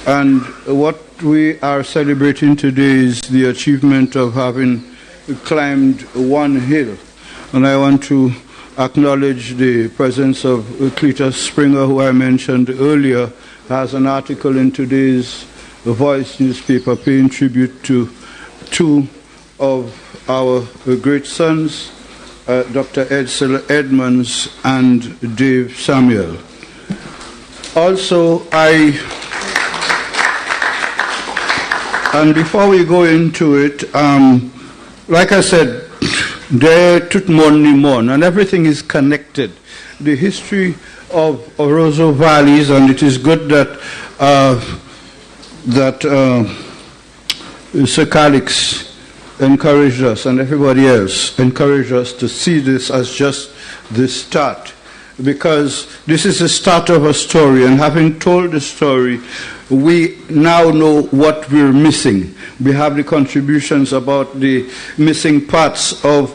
And what we are celebrating today is the achievement of having climbed one hill. And I want to acknowledge the presence of Cletus Springer, who I mentioned earlier, has an article in today's Voice newspaper paying tribute to two of our great sons, Dr. Edmunds and Dave Samuel. Also, and before we go into it, like I said, there tout mon ni mon, and everything is connected. The history of Roseau valleys, and it is good that Sir Calix encouraged us, and everybody else encouraged us to see this as just the start, because this is the start of a story, and having told the story, we now know what we're missing. We have the contributions about the missing parts of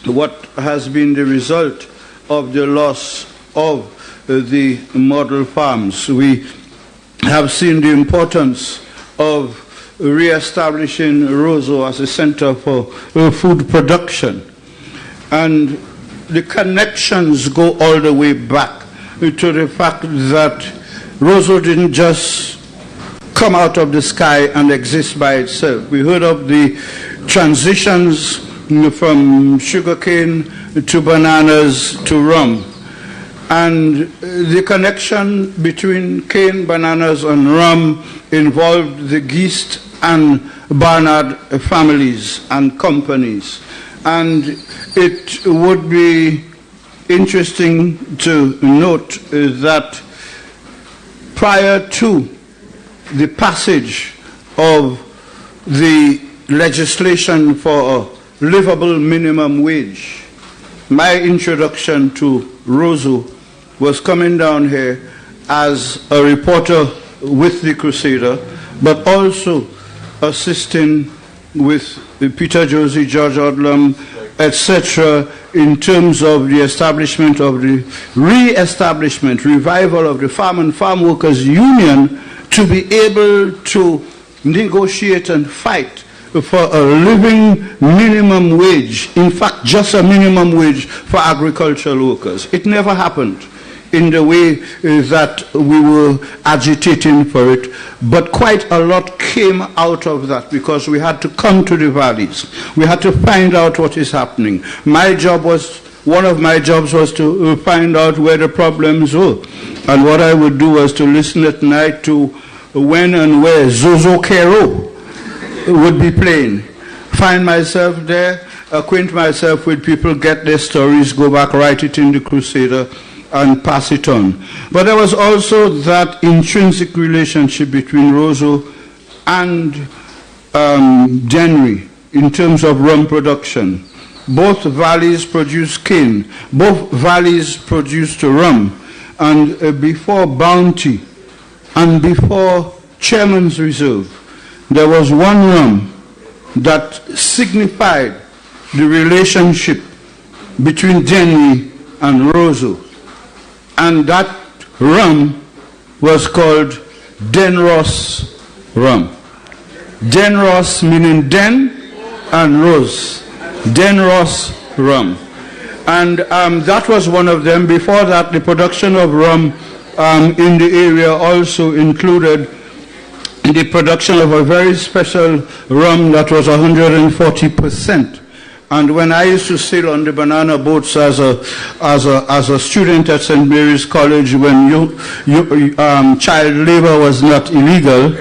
what has been the result of the loss of the model farms. We have seen the importance of re-establishing Roseau as a center for food production. And the connections go all the way back to the fact that Roseau didn't just come out of the sky and exist by itself. We heard of the transitions from sugarcane to bananas to rum. And the connection between cane, bananas, and rum involved the Geest and Barnard families and companies. And it would be interesting to note that prior to the passage of the legislation for a livable minimum wage, my introduction to Roseau was coming down here as a reporter with the Crusader, but also assisting with Peter Josie, George Odlum, etc., in terms of the establishment of the revival of the Farm and Farm Workers Union, to be able to negotiate and fight for a living minimum wage, in fact just a minimum wage for agricultural workers. It never happened in the way that we were agitating for it, but quite a lot came out of that, because we had to come to the valleys. We had to find out what is happening. One of my jobs was to find out where the problems were, and what I would do was to listen at night to when and where Zozo Kero would be playing. Find myself there, acquaint myself with people, get their stories, go back, write it in the Crusader, and pass it on. But there was also that intrinsic relationship between Roseau and Dennery in terms of rum production. Both valleys produce cane, both valleys produced rum, and before Bounty and before Chairman's Reserve, there was one rum that signified the relationship between Denny and Roseau. And that rum was called Denros rum. Denros meaning Den and Rose. Denros rum. And that was one of them. Before that, the production of rum in the area also included the production of a very special rum that was 140%. And when I used to sail on the banana boats as a student at St. Mary's College, when child labor was not illegal,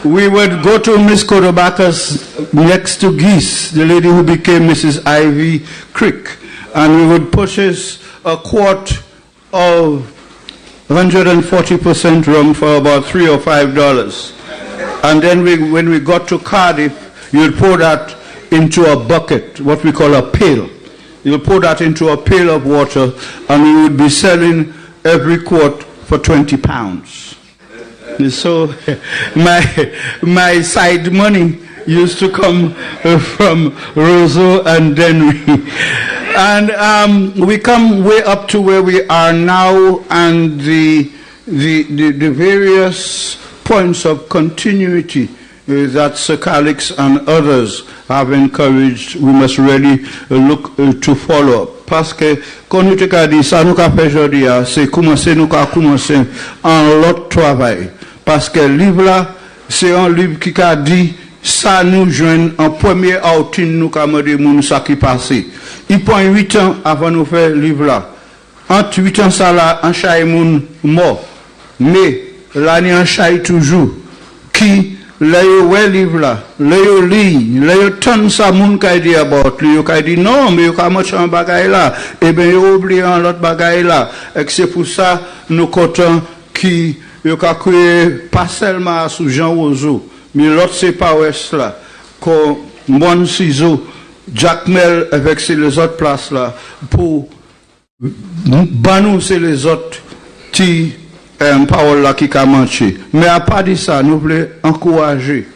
we would go to Miss Kodobaka's next to Geese, the lady who became Mrs. Ivy Crick, and we would purchase a quart of 140% rum for about $3 or $5. And then when we got to Cardiff, you'd pour that into a bucket, what we call a pail. You'll pour that into a pail of water, and we would be selling every quart for £20. So my side money used to come from Roseau and Denry. And we come way up to where we are now, and the various points of continuity that Sir Calix and others have encouraged, we must really look to follow up. Parce que quand nous te dit ça nous qu'a fait aujourd'hui, c'est commencer nous qu'a commencé en l'autre travail. Parce que le livre là, c'est un livre qui a dit ça nous joigne en premier outing nous qu'a demandé moun ça qui passé. Il prend 8 ans avant nous faire le livre là. Entre 8 ans ça là, en chaille moun mort. Mais l'année en chaille toujours qui là yo ouais livre là, là yo lit, là yo ton ça moun kay di about, yo kay di non mais yo ka marche en bagay là, et ben yo oublié en l'autre bagay là, et c'est pour ça nous content qui yo ka créé pas seulement sous Jean Roseau, mais l'autre c'est pas ouest là, comme Mon Ciseau, Jack Mel avec les autres places là pour banou c'est les autres qui parole là qui a manché. Mais à part de ça, nous voulons encourager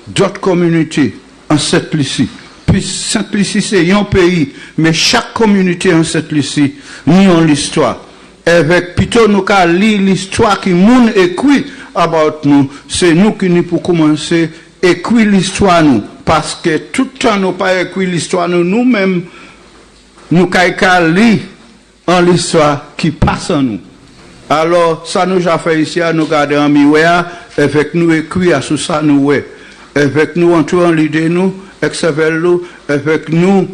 d'autres communautés en cette lycée. Puis cette lycée c'est un pays, mais chaque communauté en cette lycée, nous avons l'histoire. Avec plutôt nous qu'à lire l'histoire qui moun écrit about nous, c'est nous qui nous pour commencer écrire l'histoire nous, parce que tout le temps nous pas écrit l'histoire nous-mêmes, nous qu'à lire en l'histoire qui passe en nous. Alors, ça nous a fait ici à nous garder en miroir, avec nous écrire sur ça nous, ouais. Avec nous entrer en l'idée nous, avec nous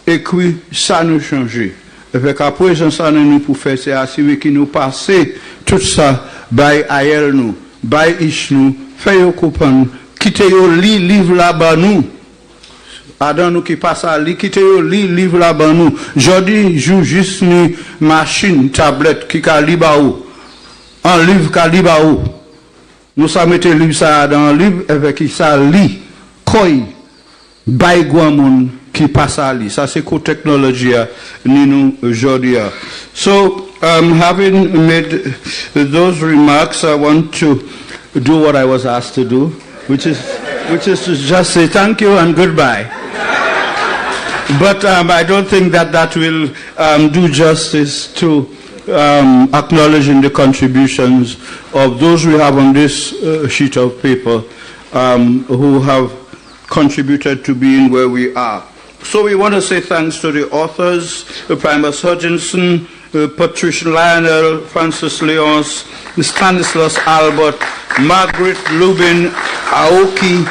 écrire ça nous changer. Avec la présence ça nous pour faire, c'est assurer qui nous passer tout ça, by aïel nous, by ish nous, fait yo comprendre, quitter yo li livre là-bas nous. Adam nous qui passe à li, quitter yo li livre là-bas nous. Jodi joue juste ni machine, tablette qui ka li ba ou. Un livre ka li ba ou. Nous ça mettre livre ça dans un livre avec qui ça li koi bay guamon qui passe à li. Ça c'est co technology ni nous aujourd'hui. So having made those remarks, I want to do what I was asked to do, which is to just say thank you and goodbye. But I don't think that will do justice to acknowledging the contributions of those we have on this sheet of paper who have contributed to being where we are. So we want to say thanks to the authors, Primus Hutchinson, Patricia Lionel, Francis Leonce, Stanislas Albert, Margaret Lubin, Aoki,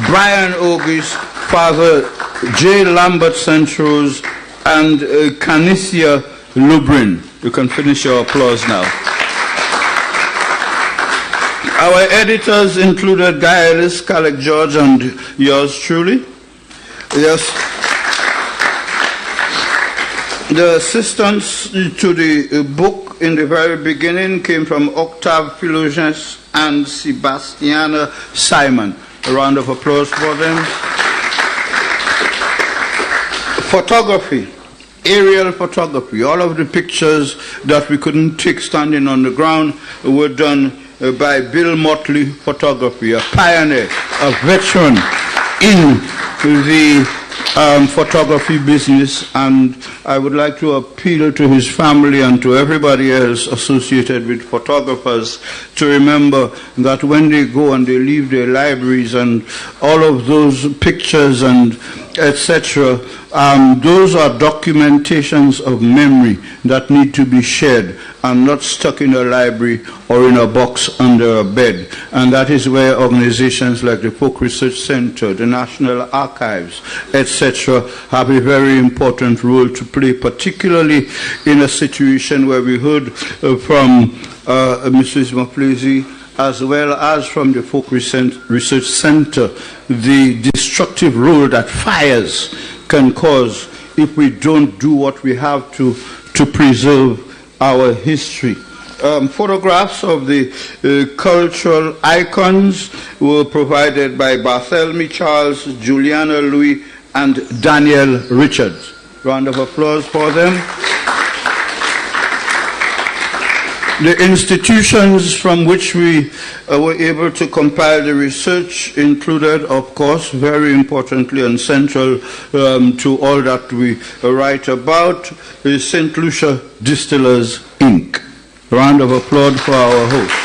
Brian Ogis, Father J. Lambert Centros, and Canicia Lubrin. You can finish your applause now. Our editors included Guy Ellis, Calec George, and yours truly. Yes. The assistance to the book in the very beginning came from Octave Philogens and Sebastiana Simon. A round of applause for them. Photography aerial photography. All of the pictures that we couldn't take standing on the ground were done by Bill Motley Photography, a pioneer, a veteran in the photography business, and I would like to appeal to his family and to everybody else associated with photographers to remember that when they go and they leave their libraries and all of those pictures and etc., those are documentations of memory that need to be shared and not stuck in a library or in a box under a bed. And that is where organizations like the Folk Research Center, the National Archives, etc., have a very important role to play, particularly in a situation where we heard from Mrs. Maplezi, as well as from the Folk Research Center, the destructive role that fires can cause if we don't do what we have to preserve our history. Photographs of the cultural icons were provided by Barthélemy Charles, Juliana Louis, and Daniel Richards. Round of applause for them. The institutions from which we were able to compile the research included, of course, very importantly and central to all that we write about, is St. Lucia Distillers, Inc. Round of applause for our host.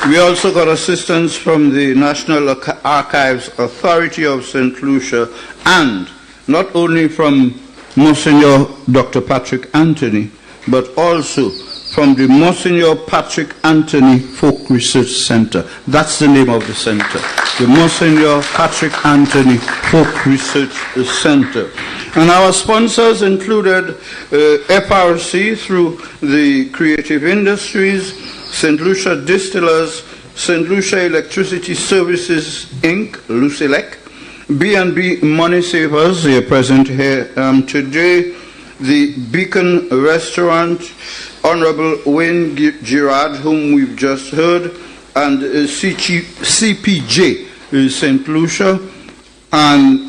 We also got assistance from the National Archives Authority of St. Lucia, and not only from Monsignor Dr. Patrick Anthony, but also from the Monsignor Patrick Anthony Folk Research Center. That's the name of the center, the Monsignor Patrick Anthony Folk Research Center. And our sponsors included FRC through the Creative Industries, St. Lucia Distillers, St. Lucia Electricity Services, Inc., Lucilec, B&B Money Savers, they are present here today, the Beacon Restaurant, Honorable Wayne Girard, whom we've just heard, and CPJ St. Lucia, and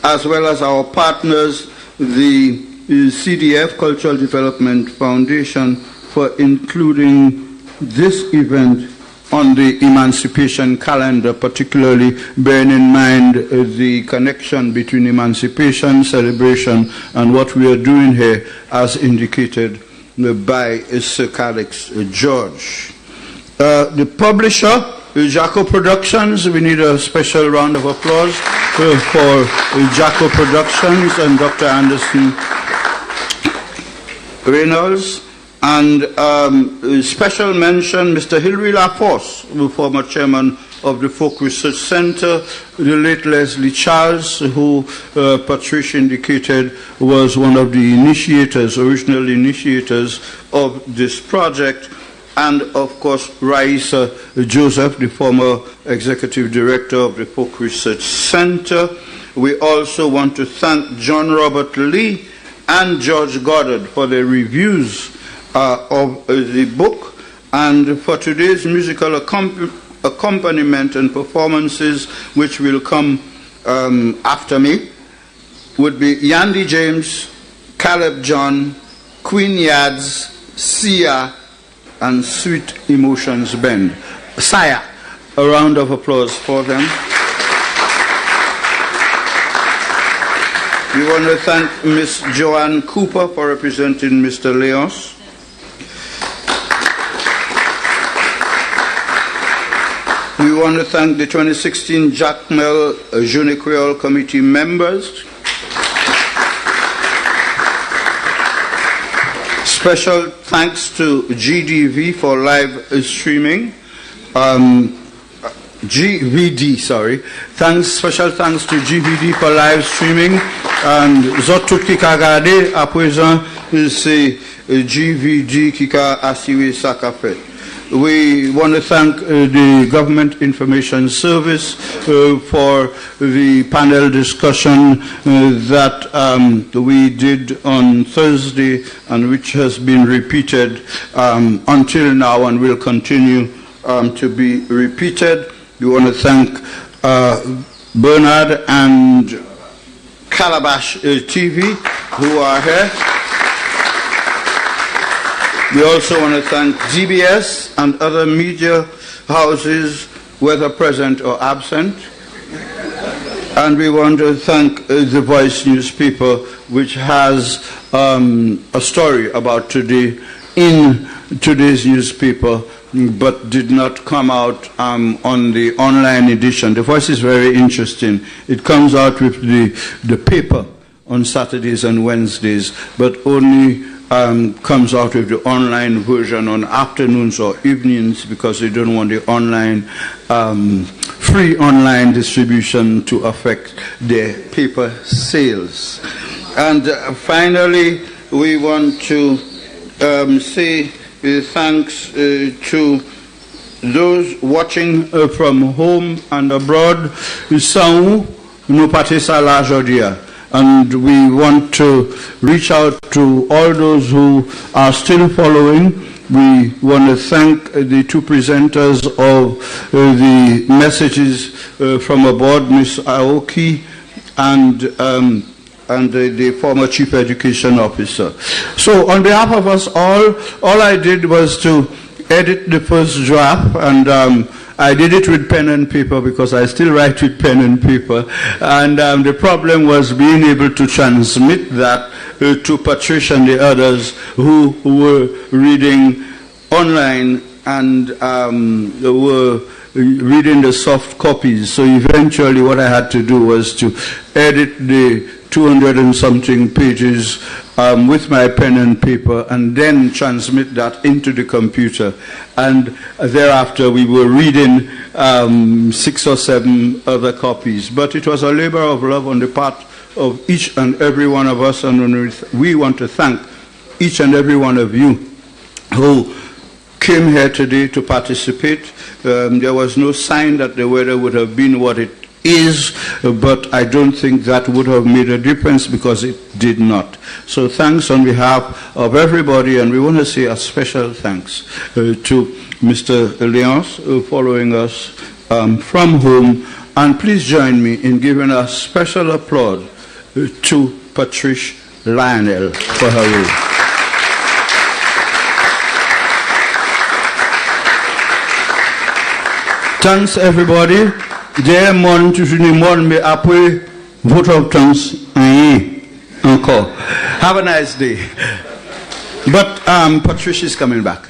as well as our partners, the CDF, Cultural Development Foundation, for including this event on the emancipation calendar, particularly bearing in mind the connection between emancipation, celebration, and what we are doing here, as indicated by Sir Calix George. The publisher, Jaco Productions, we need a special round of applause for Jaco Productions and Dr. Anderson Reynolds. And special mention, Mr. Hilary Laforce, the former chairman of the Folk Research Center, the late Leslie Charles, who Patricia indicated was one of the initiators, original initiators of this project, and of course Raisa Joseph, the former executive director of the Folk Research Center. We also want to thank John Robert Lee and George Goddard for their reviews of the book, and for today's musical accompaniment and performances, which will come after me, would be Yandy James, Caleb John, Queen Yads, Sia, and Sweet Emotions Band. Saya, a round of applause for them. We want to thank Miss Joan Cooper for representing Mr. Leos. We want to thank the 2016 Jacmel Jeune Creole Committee members. Special thanks to GDV for live streaming. GVD, sorry. Special thanks to GVD for live streaming. And Zotout qui ka gade, à présent, c'est GVD qui ka assuré ça qu'a fait. We want to thank the Government Information Service for the panel discussion that we did on Thursday, and which has been repeated until now and will continue to be repeated. We want to thank Bernard and Calabash TV, who are here. We also want to thank GBS and other media houses, whether present or absent. And we want to thank The Voice newspaper, which has a story about today in today's newspaper, but did not come out on the online edition. The Voice is very interesting. It comes out with the paper on Saturdays and Wednesdays, but only comes out with the online version on afternoons or evenings because they don't want the online, free online distribution to affect their paper sales. And finally, we want to say thanks to those watching from home and abroad. Sans nous partons là aujourd'hui. And we want to reach out to all those who are still following. We want to thank the two presenters of the messages from aboard, Ms. Aoki and the former Chief Education Officer. So on behalf of us all I did was to edit the first draft, and I did it with pen and paper because I still write with pen and paper. And the problem was being able to transmit that to Patricia and the others who were reading online and were reading the soft copies. So eventually what I had to do was to edit the 200 and something pages with my pen and paper, and then transmit that into the computer. And thereafter we were reading 6 or 7 other copies. But it was a labor of love on the part of each and every one of us, and we want to thank each and every one of you who came here today to participate. There was no sign that the weather would have been what it is, but I don't think that would have made a difference because it did not. So thanks on behalf of everybody, and we want to say a special thanks to Mr. Leonce following us from home. And please join me in giving a special applause to Patricia Lionel for her role. Thanks everybody. J'ai mon toujours mais après vote of thanks encore. Have a nice day. But Patricia is coming back.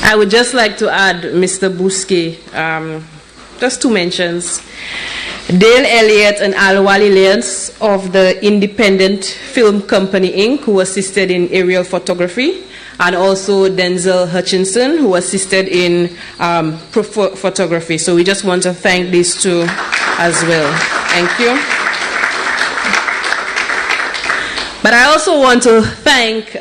I would just like to add, Mr. Bousquet, just 2 mentions. Dale Elliott and Al Wally Lyons of the Independent Film Company, Inc., who assisted in aerial photography, and also Denzel Hutchinson, who assisted in photography. So we just want to thank these two as well. Thank you. But I also want to thank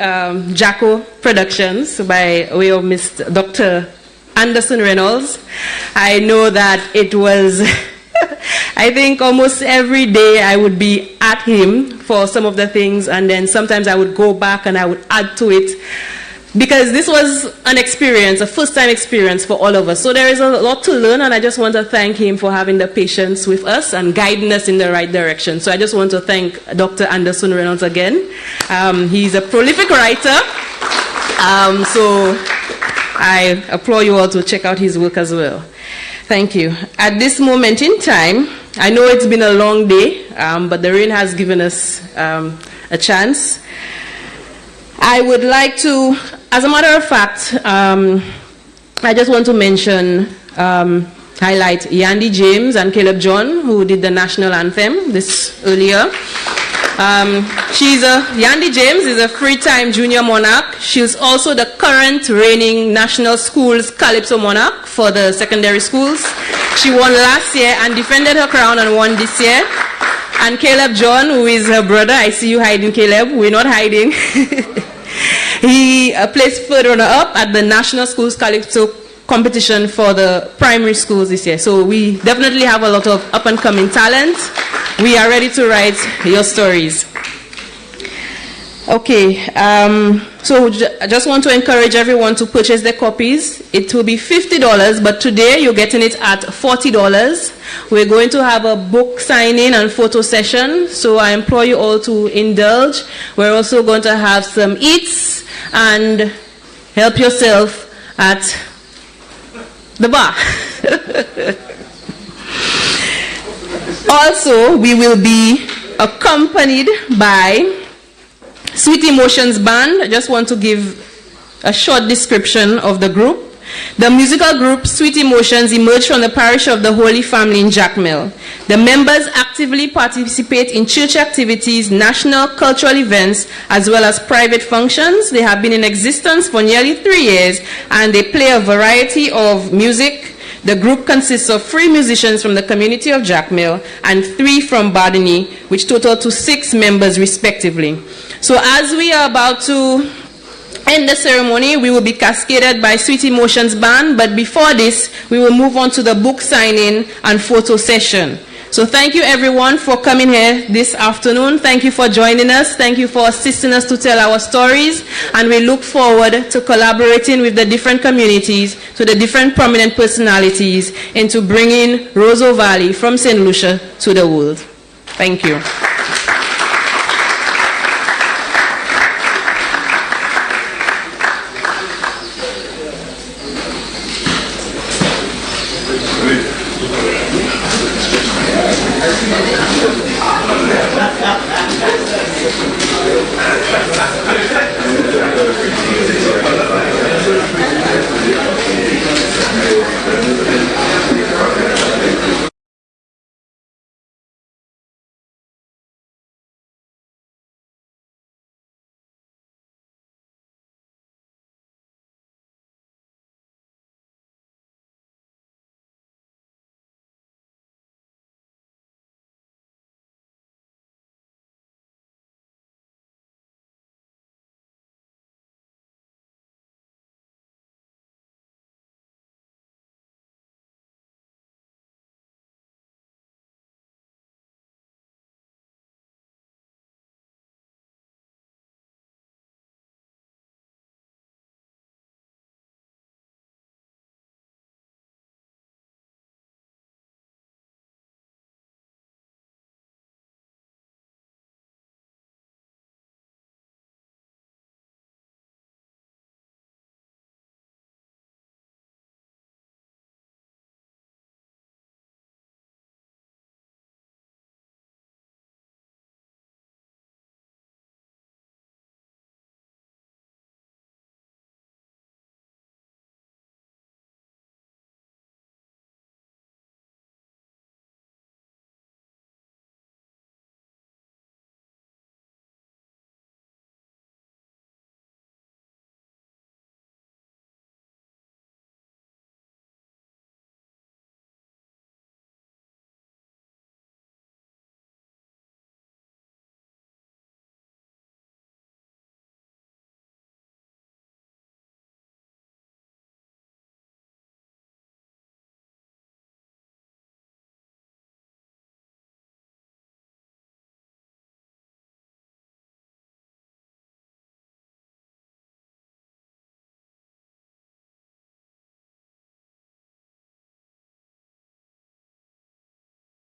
Jacko Productions by way of Mr. Dr. Anderson Reynolds. I know that it was, I think almost every day I would be at him for some of the things, and then sometimes I would go back and I would add to it, because this was an experience, a first-time experience for all of us. So there is a lot to learn, and I just want to thank him for having the patience with us and guiding us in the right direction. So I just want to thank Dr. Anderson Reynolds again. He's a prolific writer, so I applaud you all to check out his work as well. Thank you. At this moment in time, I know it's been a long day, but the rain has given us a chance. I would like to, as a matter of fact, I just want to mention, highlight Yandy James and Caleb John, who did the national anthem this earlier. Yandy James is a three-time junior monarch. She's also the current reigning national schools Calypso monarch for the secondary schools. She won last year and defended her crown and won this year. And Caleb John, who is her brother, I see you hiding, Caleb. We're not hiding. He placed third runner-up at the National Schools Calypso competition for the primary schools this year. So we definitely have a lot of up-and-coming talent. We are ready to write your stories. Okay, so I just want to encourage everyone to purchase their copies. It will be $50, but today you're getting it at $40. We're going to have a book signing and photo session, so I implore you all to indulge. We're also going to have some eats and help yourself at the bar. Also, we will be accompanied by Sweet Emotions Band. I just want to give a short description of the group. The musical group Sweet Emotions emerged from the parish of the Holy Family in Jacmel. The members actively participate in church activities, national cultural events, as well as private functions. They have been in existence for nearly 3 years, and they play a variety of music. The group consists of 3 musicians from the community of Jacmel and 3 from Bardini, which total to 6 members respectively. So as we are about to end the ceremony, we will be cascaded by Sweet Emotions Band, but before this, we will move on to the book signing and photo session. So thank you everyone for coming here this afternoon. Thank you for joining us. Thank you for assisting us to tell our stories, and we look forward to collaborating with the different communities, to the different prominent personalities, into bringing Roseau Valley from St. Lucia to the world. Thank you.